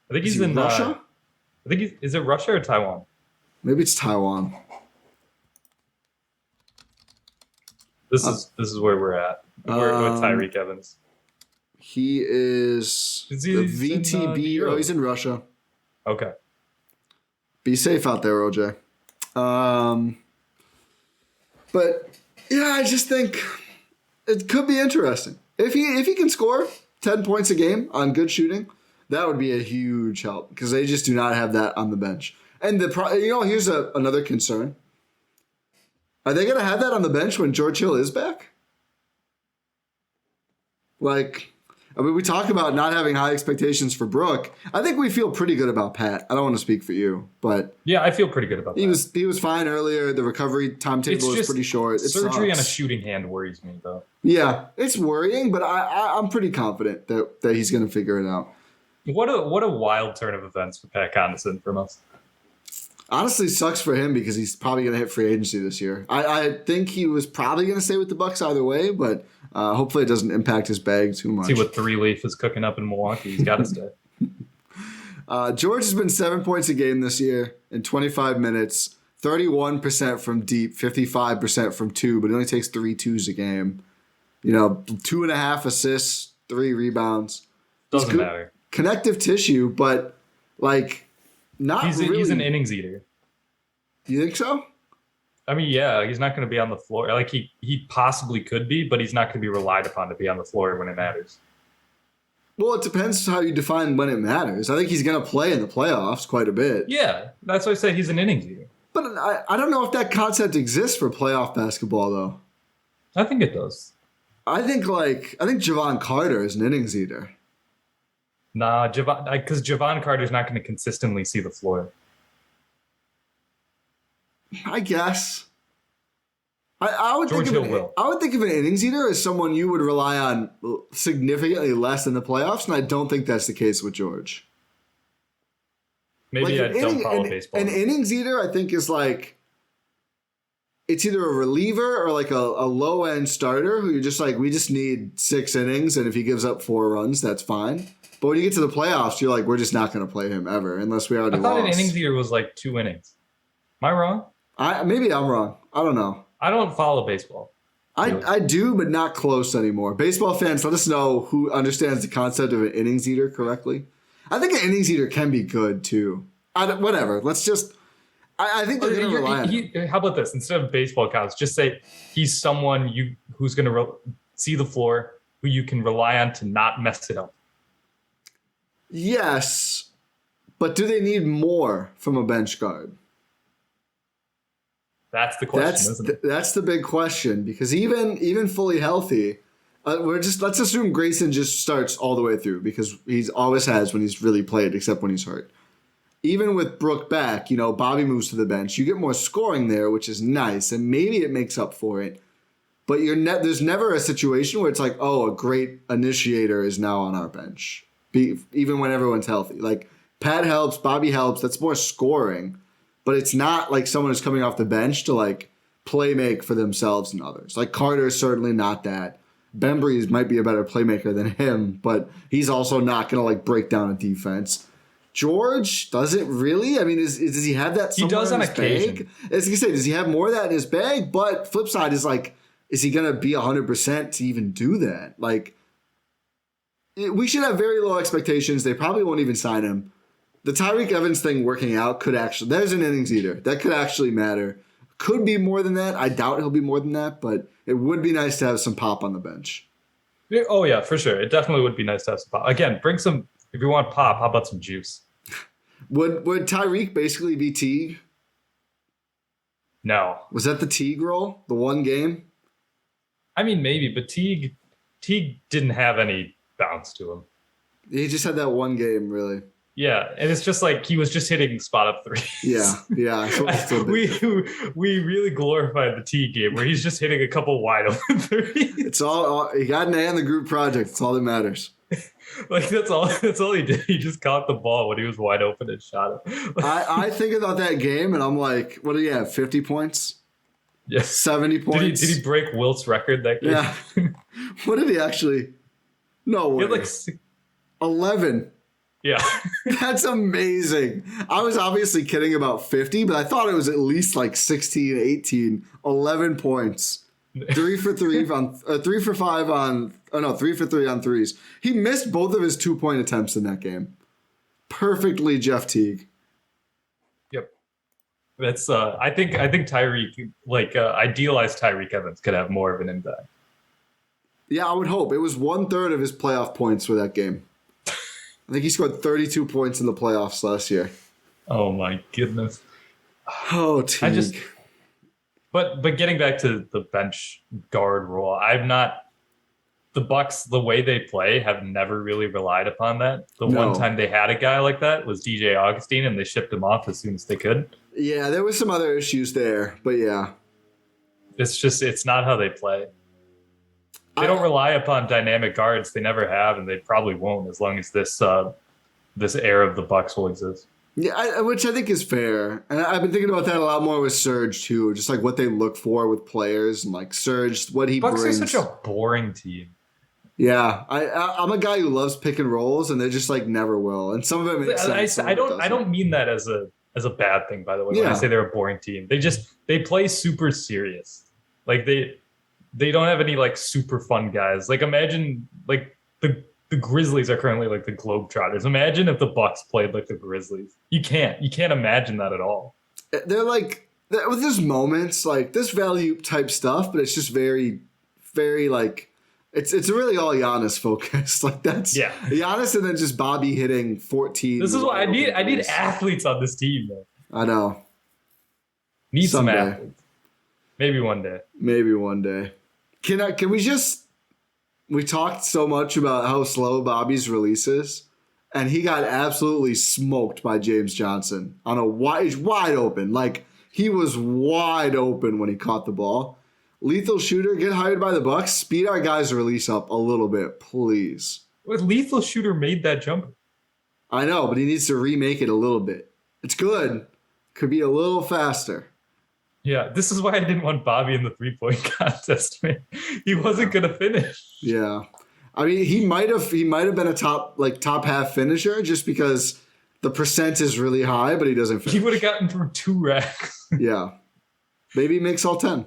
B: I think he's in
A: Russia.
B: I think is it Russia or Taiwan?
A: Maybe it's Taiwan.
B: This is where we're at. We're with Tyreek Evans.
A: He is the VTB. He's in Russia.
B: Okay.
A: Be safe out there, OJ. But yeah, I just think it could be interesting. If he can score 10 points a game on good shooting, that would be a huge help because they just do not have that on the bench. And here's another concern. Are they going to have that on the bench when George Hill is back? We talk about not having high expectations for Brook. I think we feel pretty good about Pat. I don't want to speak for you, but
B: yeah, I feel pretty good about that.
A: He was fine earlier. The recovery timetable is pretty short.
B: Surgery on a shooting hand worries me, though.
A: Yeah, it's worrying, but I'm pretty confident that he's going to figure it out.
B: What a wild turn of events for Pat Connaughton from us.
A: Honestly, sucks for him because he's probably going to hit free agency this year. I think he was probably going to stay with the Bucks either way, but hopefully it doesn't impact his bag too much.
B: See what 3-leaf is cooking up in Milwaukee. He's got to stay.
A: George has been 7 points a game this year in 25 minutes, 31% from deep, 55% from 2, but he only takes 3 twos a game. 2.5 assists, 3 rebounds.
B: Doesn't matter.
A: Connective tissue, but
B: he's an innings eater.
A: You think so?
B: I mean, yeah, he's not going to be on the floor. Like he possibly could be, but he's not going to be relied upon to be on the floor when it matters.
A: Well, it depends how you define when it matters. I think he's going to play in the playoffs quite a bit.
B: Yeah, that's why I say he's an innings eater.
A: But I don't know if that concept exists for playoff basketball, though.
B: I think it does.
A: I think Javon Carter is an innings eater.
B: Nah, because Javon Carter's not going to consistently see the floor.
A: I guess. I would think of an innings eater as someone you would rely on significantly less in the playoffs, and I don't think that's the case with George.
B: Maybe I don't follow baseball.
A: An innings eater, I think, is it's either a reliever or like a low end starter who you're just like, we just need 6 innings, and if he gives up 4 runs, that's fine. But when you get to the playoffs, you're like, we're just not going to play him ever unless we already
B: I thought
A: lost.
B: an innings eater was like 2 innings. Am I wrong?
A: Maybe I'm wrong. I don't know.
B: I don't follow baseball.
A: I do, but not close anymore. Baseball fans, let us know who understands the concept of an innings eater correctly. I think an innings eater can be good too. Whatever. Let's just. I think they're going to rely on him.
B: How about this? Instead of baseball counts, just say he's someone who's going to see the floor, who you can rely on to not mess it up.
A: Yes, but do they need more from a bench guard?
B: That's the question, isn't it?
A: That's the big question, because even fully healthy, let's assume Grayson just starts all the way through, because he's always has when he's really played, except when he's hurt. Even with Brook back, Bobby moves to the bench. You get more scoring there, which is nice, and maybe it makes up for it. But there's never a situation where it's like, oh, a great initiator is now on our bench, even when everyone's healthy. Like, Pat helps, Bobby helps. That's more scoring. But it's not like someone who's coming off the bench to like play make for themselves and others. Like Carter is certainly not that. Bembry might be a better playmaker than him, but he's also not going to like break down a defense. George doesn't really. I mean, does he have that somewhere
B: in his
A: on occasion. Bag? As you say, does he have more of that in his bag? But flip side is like, is he going to be 100% to even do that? Like, we should have very low expectations. They probably won't even sign him. The Tyreek Evans thing working out could actually, there's an innings eater. That could actually matter. Could be more than that. I doubt he'll be more than that, but it would be nice to have some pop on the bench.
B: Oh, yeah, for sure. It definitely would be nice to have some pop. Again, bring some, if you want pop, how about some juice?
A: Would Tyreek basically be Teague?
B: No.
A: Was that the Teague role? The one game?
B: I mean, maybe, but Teague didn't have any bounce to him.
A: He just had that one game, really.
B: Yeah, and it's just like he was just hitting spot up threes.
A: Yeah.
B: We really glorified the T game where he's just hitting a couple wide open threes.
A: It's all he got an A in the group project. It's all that matters.
B: Like that's all he did. He just caught the ball when he was wide open and shot it.
A: I think about that game and I'm like, what do you have? 50 points?
B: Yeah,
A: 70 points.
B: Did he break Wilt's record that game?
A: Yeah. What did he actually? No way.
B: He had
A: 11.
B: Yeah.
A: That's amazing. I was obviously kidding about 50, but I thought it was at least like 16, 18, 11 points. 3 for 3 on 3 for 5 on 3 for 3 on threes. He missed both of his 2-point attempts in that game. Perfectly Jeff Teague.
B: Yep. That's I think Tyreek, idealized Tyreek Evans could have more of an impact.
A: Yeah, I would hope. It was 1/3 of his playoff points for that game. I think he scored 32 points in the playoffs last year.
B: Oh my goodness.
A: Oh, Teague.
B: But getting back to the bench guard role, the Bucks, the way they play, have never really relied upon that. One time they had a guy like that was DJ Augustine, and they shipped him off as soon as they could.
A: Yeah, there was some other issues there, but yeah.
B: It's not how they play. They don't rely upon dynamic guards. They never have, and they probably won't as long as this era of the Bucks will exist.
A: Yeah, which I think is fair. And I've been thinking about that a lot more with Serge, too. Just like what they look for with players and like Serge, what he brings.
B: Bucks are such a boring team.
A: Yeah, I'm a guy who loves pick and rolls, and they just like never will. And some of it makes sense.
B: I don't mean that as a bad thing, by the way. When I say they're a boring team, they play super serious. Like they don't have any like super fun guys. Like imagine like the Grizzlies are currently like the Globetrotters. Imagine if the Bucks played like the Grizzlies. You can't imagine that at all.
A: They're like with these moments like this value type stuff, but it's just very, very like it's really all Giannis focused. Like that's Giannis and then just Bobby hitting 14.
B: This is what I need. I need athletes on this team, man.
A: I know.
B: Need some athletes. Maybe one day. Can we just? We talked so much about how slow Bobby's release is, and he got absolutely smoked by James Johnson on a wide open. Like he was wide open when he caught the ball. Lethal shooter, get hired by the Bucks. Speed our guys' release up a little bit, please. What lethal shooter made that jumper?
A: I know, but he needs to remake it a little bit. It's good. Could be a little faster.
B: Yeah, this is why I didn't want Bobby in the 3-point contest, man. He wasn't gonna finish.
A: Yeah. I mean, he might have been a top half finisher just because the percent is really high, but he doesn't finish.
B: He would have gotten through 2 racks.
A: Yeah. Maybe he makes all 10.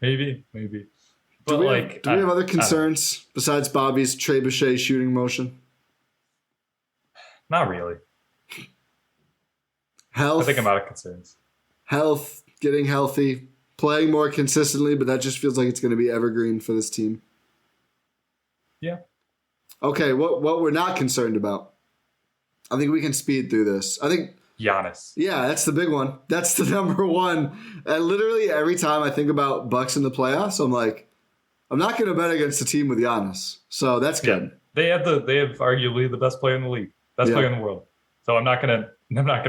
B: Maybe. But
A: do we have other concerns besides Bobby's trebuchet shooting motion?
B: Not really.
A: Health.
B: I think I'm out of concerns.
A: Health, getting healthy, playing more consistently, but that just feels like it's going to be evergreen for this team.
B: Yeah.
A: Okay, what we're not concerned about. I think we can speed through this. I think
B: Giannis.
A: Yeah, that's the big one. That's the number one. And literally every time I think about Bucks in the playoffs, I'm like, I'm not going to bet against a team with Giannis. So that's good.
B: Yeah. They have arguably the best player in the league, best player in the world. So I'm not gonna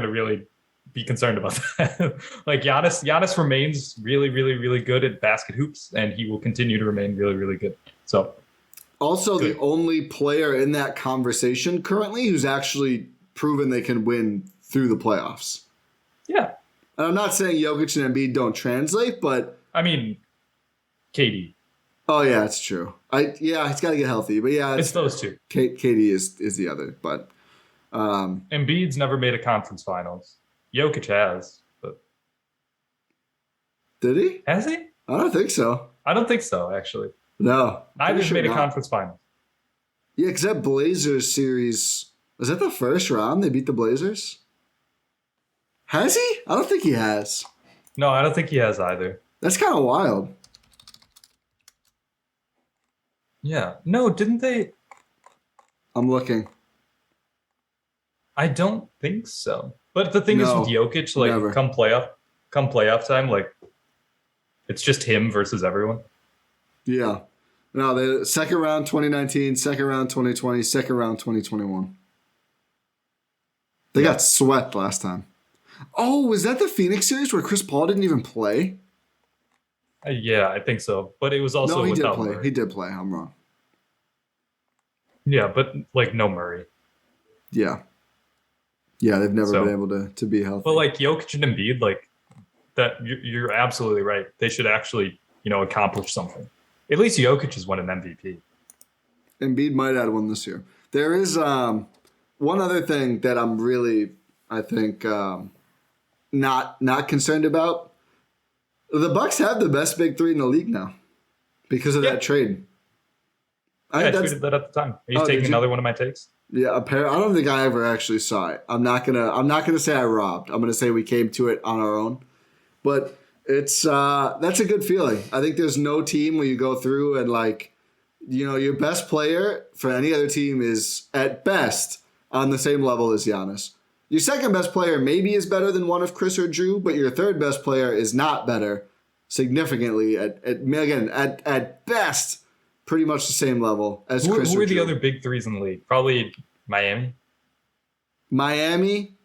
B: really be concerned about that. Like Giannis remains really, really, really good at basket hoops, and he will continue to remain really, really good. So
A: also good. The only player in that conversation currently who's actually proven they can win through the playoffs.
B: Yeah.
A: And I'm not saying Jokic and Embiid don't translate, but
B: I mean, KD.
A: Oh yeah, it's true. He's got to get healthy, but yeah,
B: it's those two.
A: KD is the other, but
B: Embiid's never made a conference finals. Jokic has, but
A: did he?
B: Has he?
A: I don't think so.
B: I don't think so, actually.
A: No,
B: neither's made a conference finals.
A: Yeah, because that Blazers series was that the first round they beat the Blazers. Has he? I don't think he has.
B: No, I don't think he has either.
A: That's kind of wild.
B: Yeah. No, didn't they?
A: I'm looking.
B: I don't think so. But the thing is with Jokic, like never. come playoff time, like it's just him versus everyone.
A: Yeah. No, the second round 2019, second round 2020, second round 2021. They got swept last time. Oh, was that the Phoenix series where Chris Paul didn't even play?
B: Yeah, I think so. But it was also without
A: play.
B: Murray.
A: He did play. I'm wrong.
B: Yeah, but like no Murray.
A: Yeah. Yeah, they've never been able to be healthy.
B: But like Jokic and Embiid, like that, you're absolutely right. They should actually, accomplish something. At least Jokic has won an MVP.
A: Embiid might add one this year. There is one other thing that I'm really, I think, not concerned about. The Bucks have the best big three in the league now because of that trade.
B: I tweeted that at the time. Are you taking another one of my takes?
A: Yeah, I don't think I ever actually saw it. I'm not gonna say I robbed. I'm gonna say we came to it on our own. But it's that's a good feeling. I think there's no team where you go through and your best player for any other team is at best on the same level as Giannis. Your second best player maybe is better than one of Chris or Drew, but your third best player is not better significantly at best, pretty much the same level as Chris or Drew.
B: Who are the other big threes in the league? Probably Miami,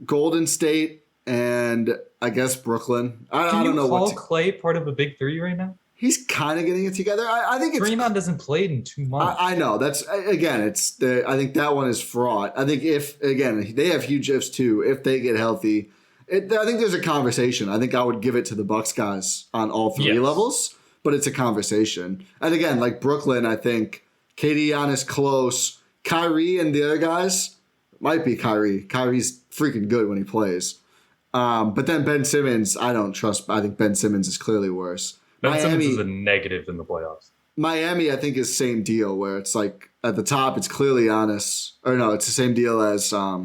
A: Golden State, and I guess Brooklyn. I don't know.
B: Can you call Clay part of the big three right now?
A: He's kind of getting it together. I think it's
B: Draymond hasn't played in 2 months.
A: I know that's again. I think that one is fraught. I think they have huge ifs too. If they get healthy, I think there's a conversation. I think I would give it to the Bucks guys on all three levels, but it's a conversation. And again, like Brooklyn, I think KD, Giannis, close. Kyrie and the other guys might be Kyrie. Kyrie's freaking good when he plays. But then Ben Simmons, I don't trust. I think Ben Simmons is clearly worse.
B: Ben Simmons is a negative in the playoffs.
A: Miami, I think, is same deal where it's like at the top, it's clearly Giannis. Or no, it's the same deal as, I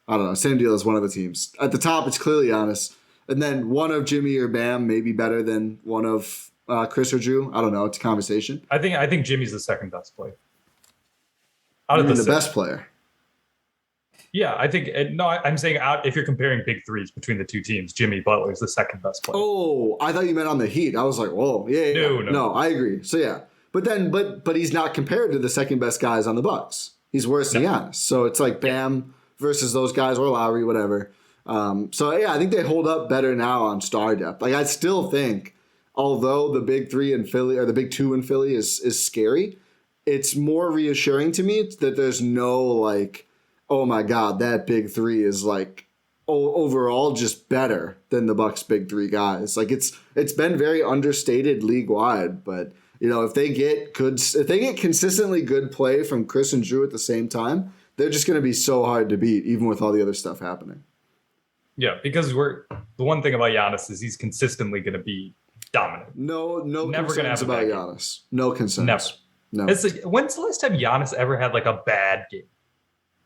A: don't know, same deal as one of the teams. At the top, it's clearly Giannis. And then one of Jimmy or Bam may be better than one of Chris or Drew. I don't know. It's a conversation.
B: I think Jimmy's the second best player.
A: The best player.
B: Yeah, I think I'm saying if you're comparing big threes between the two teams, Jimmy Butler is the second best player.
A: Oh, I thought you meant on the Heat. I was like, whoa, yeah. No, I agree. So yeah, but he's not compared to the second best guys on the Bucks. He's worse than Giannis. So it's like Bam versus those guys or Lowry, whatever. So yeah, I think they hold up better now on star depth. Like I still think, although the big three in Philly or the big two in Philly is scary, it's more reassuring to me that there's no like, oh my God, that big three is like overall just better than the Bucks' big three guys. Like it's been very understated league wide, but if they get consistently good play from Chris and Drew at the same time, they're just going to be so hard to beat, even with all the other stuff happening.
B: Yeah, because the one thing about Giannis is he's consistently going to be dominant.
A: No
B: never
A: concerns about Giannis. No concerns.
B: Never.
A: No.
B: When's the last time Giannis ever had like a bad game?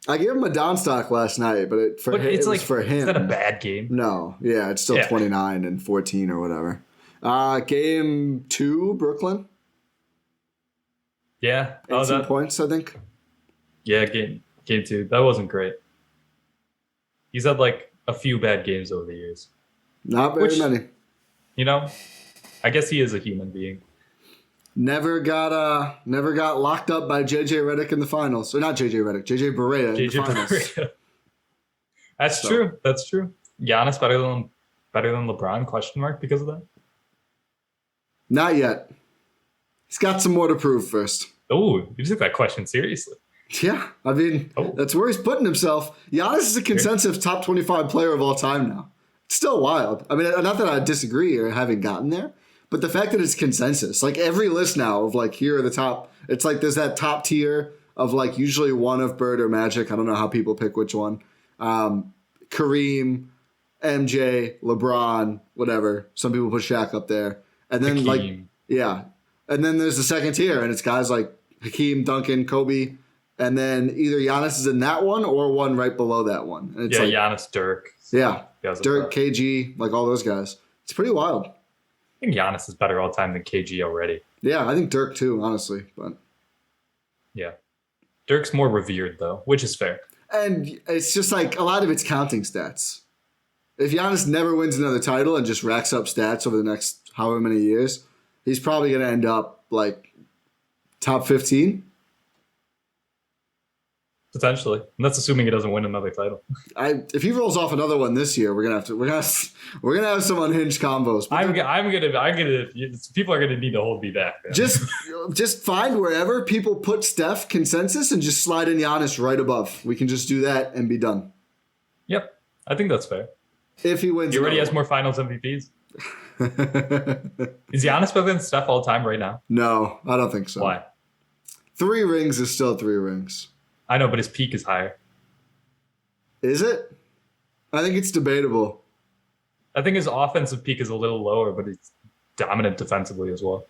A: I gave him a down stock last night, but it was for him.
B: Is that a bad game?
A: No. Yeah, it's still 29 and 14 or whatever. Game 2, Brooklyn.
B: Yeah.
A: 18 points, I think.
B: Yeah, game 2. That wasn't great. He's had like a few bad games over the years.
A: Not very many.
B: I guess he is a human being.
A: Never got locked up by JJ Redick in the finals. Or not JJ Redick, JJ Barea in the finals. Barea.
B: That's true. That's true. Giannis better than LeBron, question mark, because of that?
A: Not yet. He's got some more to prove first.
B: Oh, you took that question seriously.
A: Yeah, I mean, That's where he's putting himself. Giannis is a consensus top 25 player of all time now. It's still wild. I mean, not that I disagree or haven't gotten there, but the fact that it's consensus. Like every list now of like, here are the top. It's like there's that top tier of like usually one of Bird or Magic. I don't know how people pick which one. Kareem, MJ, LeBron, whatever. Some people put Shaq up there. And then
B: Hakeem.
A: And then there's the second tier, and it's guys like Hakeem, Duncan, Kobe. And then either Giannis is in that one or one right below that one. And it's
B: Giannis, Dirk.
A: Yeah, Dirk, KG, like all those guys. It's pretty wild.
B: I think Giannis is better all time than KG already.
A: Yeah, I think Dirk too, honestly. But
B: yeah, Dirk's more revered though, which is fair.
A: And it's just like a lot of it's counting stats. If Giannis never wins another title and just racks up stats over the next however many years, he's probably going to end up like top 15.
B: Potentially, and that's assuming he doesn't win another title.
A: If he rolls off another one this year, we're gonna have some unhinged combos.
B: People are gonna need to hold me back. Man.
A: Just find wherever people put Steph consensus and just slide in Giannis right above. We can just do that and be done.
B: Yep, I think that's fair.
A: If he wins,
B: he already has more Finals MVPs. Is Giannis better than Steph all time right now?
A: No, I don't think so.
B: Why?
A: 3 rings is still 3 rings.
B: I know, but his peak is higher.
A: Is it? I think it's debatable.
B: I think his offensive peak is a little lower, but he's dominant defensively as well.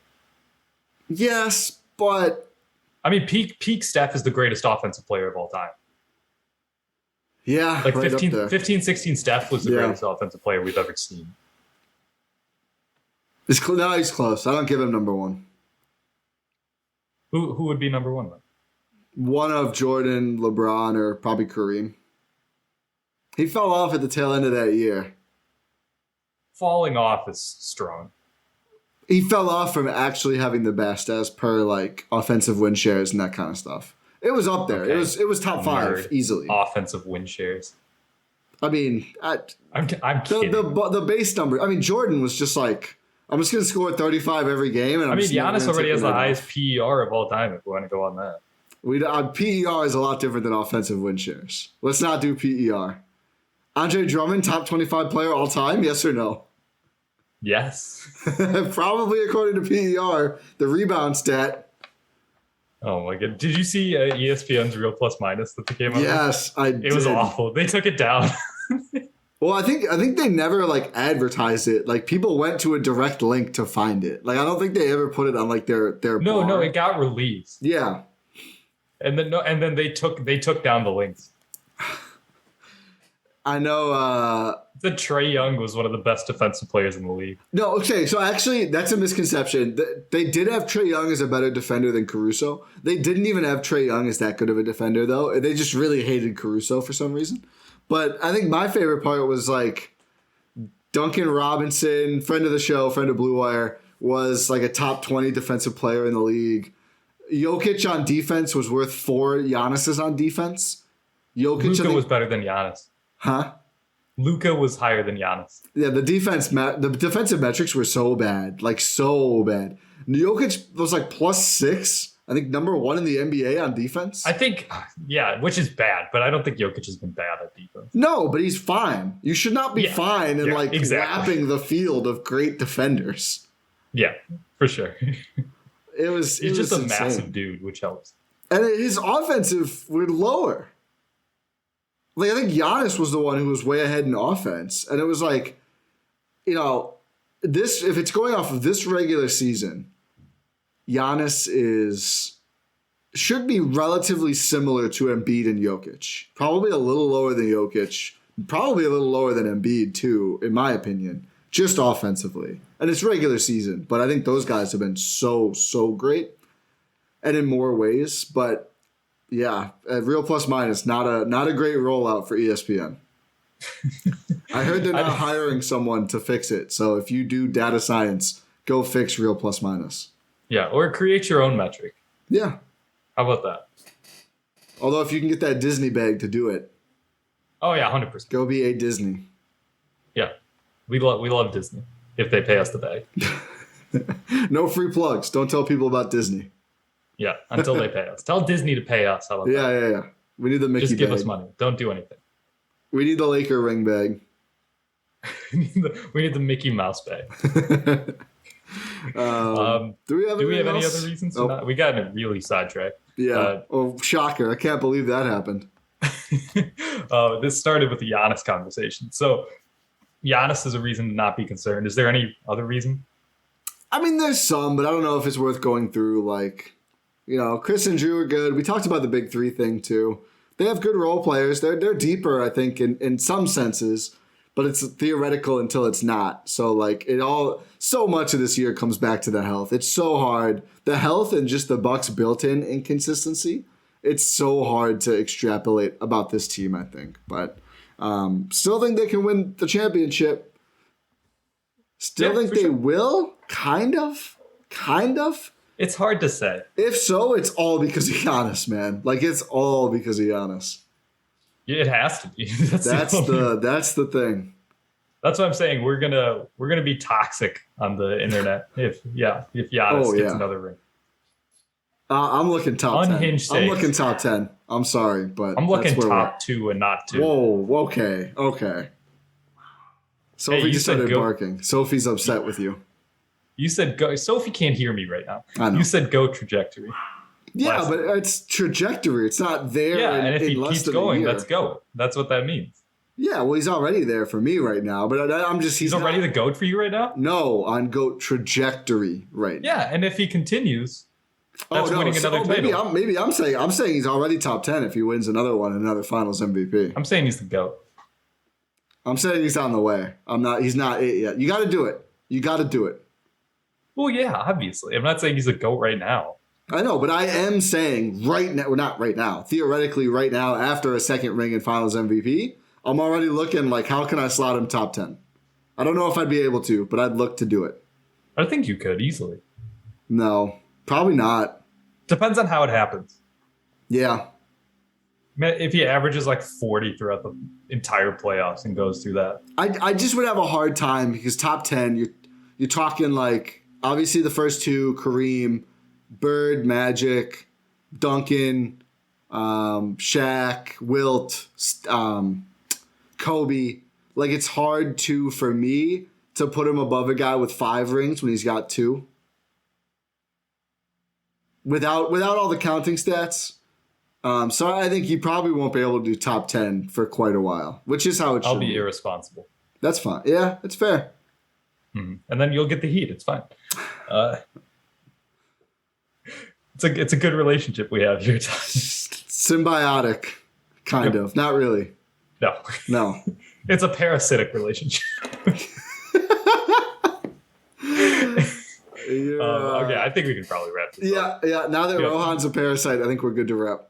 A: Yes, but
B: I mean, peak Steph is the greatest offensive player of all time.
A: Yeah,
B: like 15, 16 Steph was the greatest offensive player we've ever seen.
A: He's close. I don't give him number 1.
B: Who would be number 1 then?
A: One of Jordan, LeBron, or probably Kareem. He fell off at the tail end of that year.
B: Falling off is strong.
A: He fell off from actually having the best as per like offensive win shares and that kind of stuff. It was up there. Okay. It was top 5 easily.
B: Offensive win shares.
A: I mean,
B: I'm kidding.
A: The base number. I mean, Jordan was just like, I'm just going to score 35 every game. And
B: Giannis already has the highest PER of all time. If we want to go on that.
A: PER is a lot different than offensive win shares. Let's not do PER. Andre Drummond, top 25 player all time, yes or no?
B: Yes.
A: Probably according to PER, the rebound stat.
B: Oh my god! Did you see ESPN's Real Plus Minus that they came out?
A: Yes, I did.
B: It was awful. They took it down.
A: Well, I think they never like advertised it. Like people went to a direct link to find it. Like I don't think they ever put it on like their
B: No,
A: bar.
B: it got released.
A: Yeah.
B: And then they took down the links.
A: I know.
B: That Trae Young was one of the best defensive players in the league.
A: No, okay, so actually that's a misconception. They did have Trae Young as a better defender than Caruso. They didn't even have Trae Young as that good of a defender, though. They just really hated Caruso for some reason. But I think my favorite part was like Duncan Robinson, friend of the show, friend of Blue Wire, was like a top 20 defensive player in the league. Jokic on defense was worth 4 Giannis's on defense.
B: Luka was better than Giannis.
A: Huh?
B: Luka was higher than Giannis.
A: Yeah, the defensive metrics were so bad. Like, so bad. Jokic was like +6 I think number 1 in the NBA on defense.
B: I think, yeah, which is bad, but I don't think Jokic has been bad at defense.
A: No, but he's fine. You should not be fine and lapping the field of great defenders.
B: Yeah, for sure.
A: He's
B: just a
A: insane.
B: massive dude, which helps.
A: And his offensive were lower. Like, I think Giannis was the one who was way ahead in offense. And it was like, you know, this, if it's going off of this regular season, Giannis should be relatively similar to Embiid and Jokic. Probably a little lower than Jokic. Probably a little lower than Embiid, too, in my opinion. Just offensively. And it's regular season. But I think those guys have been so great. And in more ways. But, yeah, real plus minus, not a great rollout for ESPN. I heard they're not hiring someone to fix it. So if you do data science, go fix real plus minus.
B: Yeah, or create your own metric.
A: Yeah.
B: How about that?
A: Although if you can get that Disney bag to do it.
B: Oh, yeah, 100%.
A: Go be a Disney.
B: Yeah. We love Disney if they pay us the bag.
A: No free plugs. Don't tell people about Disney.
B: Yeah, until they pay us. Tell Disney to pay us. How about that?
A: Yeah. We need the Mickey
B: Just give
A: bag.
B: us money. Don't do anything.
A: We need the Laker ring bag.
B: We need the Mickey Mouse bag.
A: Do we have
B: any other reasons? Oh. We got really sidetracked.
A: Yeah. Shocker. I can't believe that happened.
B: This started with the Giannis conversation. So Giannis is a reason to not be concerned. Is there any other reason?
A: I mean, there's some, but I don't know if it's worth going through. Like, you know, Chris and Drew are good. We talked about the big three thing, too. They have good role players. They're deeper, I think, in some senses, but it's theoretical until it's not. So, like, so much of this year comes back to the health. It's so hard. The health and just the Bucks' built-in inconsistency, it's so hard to extrapolate about this team, I think. But still think they can win the championship. Still think they will? Kind of.
B: It's hard to say.
A: If so, it's all because of Giannis, man. Like, it's all because of Giannis.
B: It has to be. That's
A: the thing.
B: That's what I'm saying. We're gonna be toxic on the internet if Giannis gets another ring.
A: I'm looking top 10.
B: Unhinged
A: I'm looking top 10. I'm sorry, but
B: I'm looking top 2 and not 2.
A: Whoa, okay. Sophie just started barking. Sophie's upset with you.
B: You said go. Sophie can't hear me right now.
A: I know.
B: You said go trajectory.
A: Yeah, but it's trajectory. It's not there.
B: Yeah, and if he keeps going,
A: let's
B: go. That's what that means.
A: Yeah, well, he's already there for me right now. But he's
B: already the GOAT for you right now?
A: No, on GOAT trajectory right now.
B: Yeah, and if he continues, that's winning another title.
A: Maybe I'm saying he's already top 10 if he wins another one, another Finals MVP.
B: I'm saying he's the GOAT.
A: I'm saying he's on the way. He's not it yet. You got to do it.
B: Well, yeah, obviously. I'm not saying he's a GOAT right now.
A: I know, but I am saying right now, well, not right now, theoretically right now, after a second ring and Finals MVP, I'm already looking like, how can I slot him top 10? I don't know if I'd be able to, but I'd look to do it.
B: I think you could easily.
A: No, probably not.
B: Depends on how it happens.
A: Yeah.
B: If he averages like 40 throughout the entire playoffs and goes through that.
A: I just would have a hard time because top 10, you're talking like, obviously the first two, Kareem, Bird, Magic, Duncan, Shaq, Wilt, Kobe. Like, it's hard for me to put him above a guy with 5 rings when he's got 2. Without all the counting stats. So I think he probably won't be able to do top 10 for quite a while, which is how it should be.
B: I'll be irresponsible.
A: That's fine. Yeah, it's fair.
B: Mm-hmm. And then you'll get the heat. It's fine. It's a good relationship we have here.
A: Symbiotic, kind of. Not really. No.
B: It's a parasitic relationship. Okay, I think we can probably wrap this up.
A: Yeah. Now that Rohan's a parasite, I think we're good to wrap.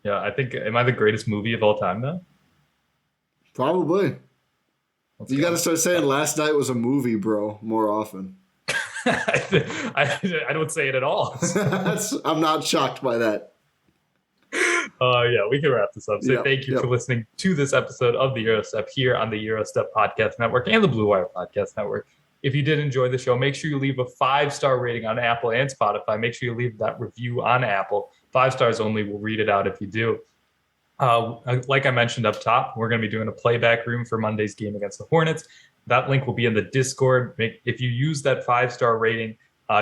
B: Yeah, I think. Am I the greatest movie of all time now?
A: Probably. You got to start saying last night was a movie, bro, more often.
B: I don't say it at all.
A: I'm not shocked by that.
B: Yeah, we can wrap this up. So thank you for listening to this episode of the Gyro Step here on the Gyro Step Podcast Network and the Blue Wire Podcast Network. if you did enjoy the show, make sure you leave a 5-star rating on Apple and Spotify. Make sure you leave that review on Apple. 5 stars only. We'll read it out if you do. Like I mentioned up top, we're going to be doing a playback room for Monday's game against the Hornets. That link will be in the Discord. If you use that 5-star rating,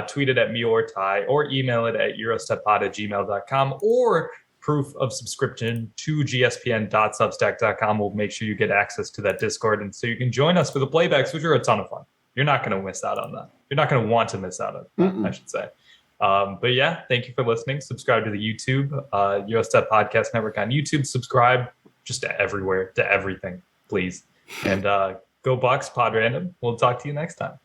B: tweet it at me or Ti, or email it at eurosteppod@gmail.com, or proof of subscription to gspn.substack.com will make sure you get access to that Discord. And so you can join us for the playbacks, which are a ton of fun. You're not going to miss out on that. You're not going to want to miss out on that, I should say. But yeah, thank you for listening. Subscribe to the YouTube, Gyro Step Podcast Network on YouTube. Subscribe just to everywhere, to everything, please. And go Bucks, Pod Random. We'll talk to you next time.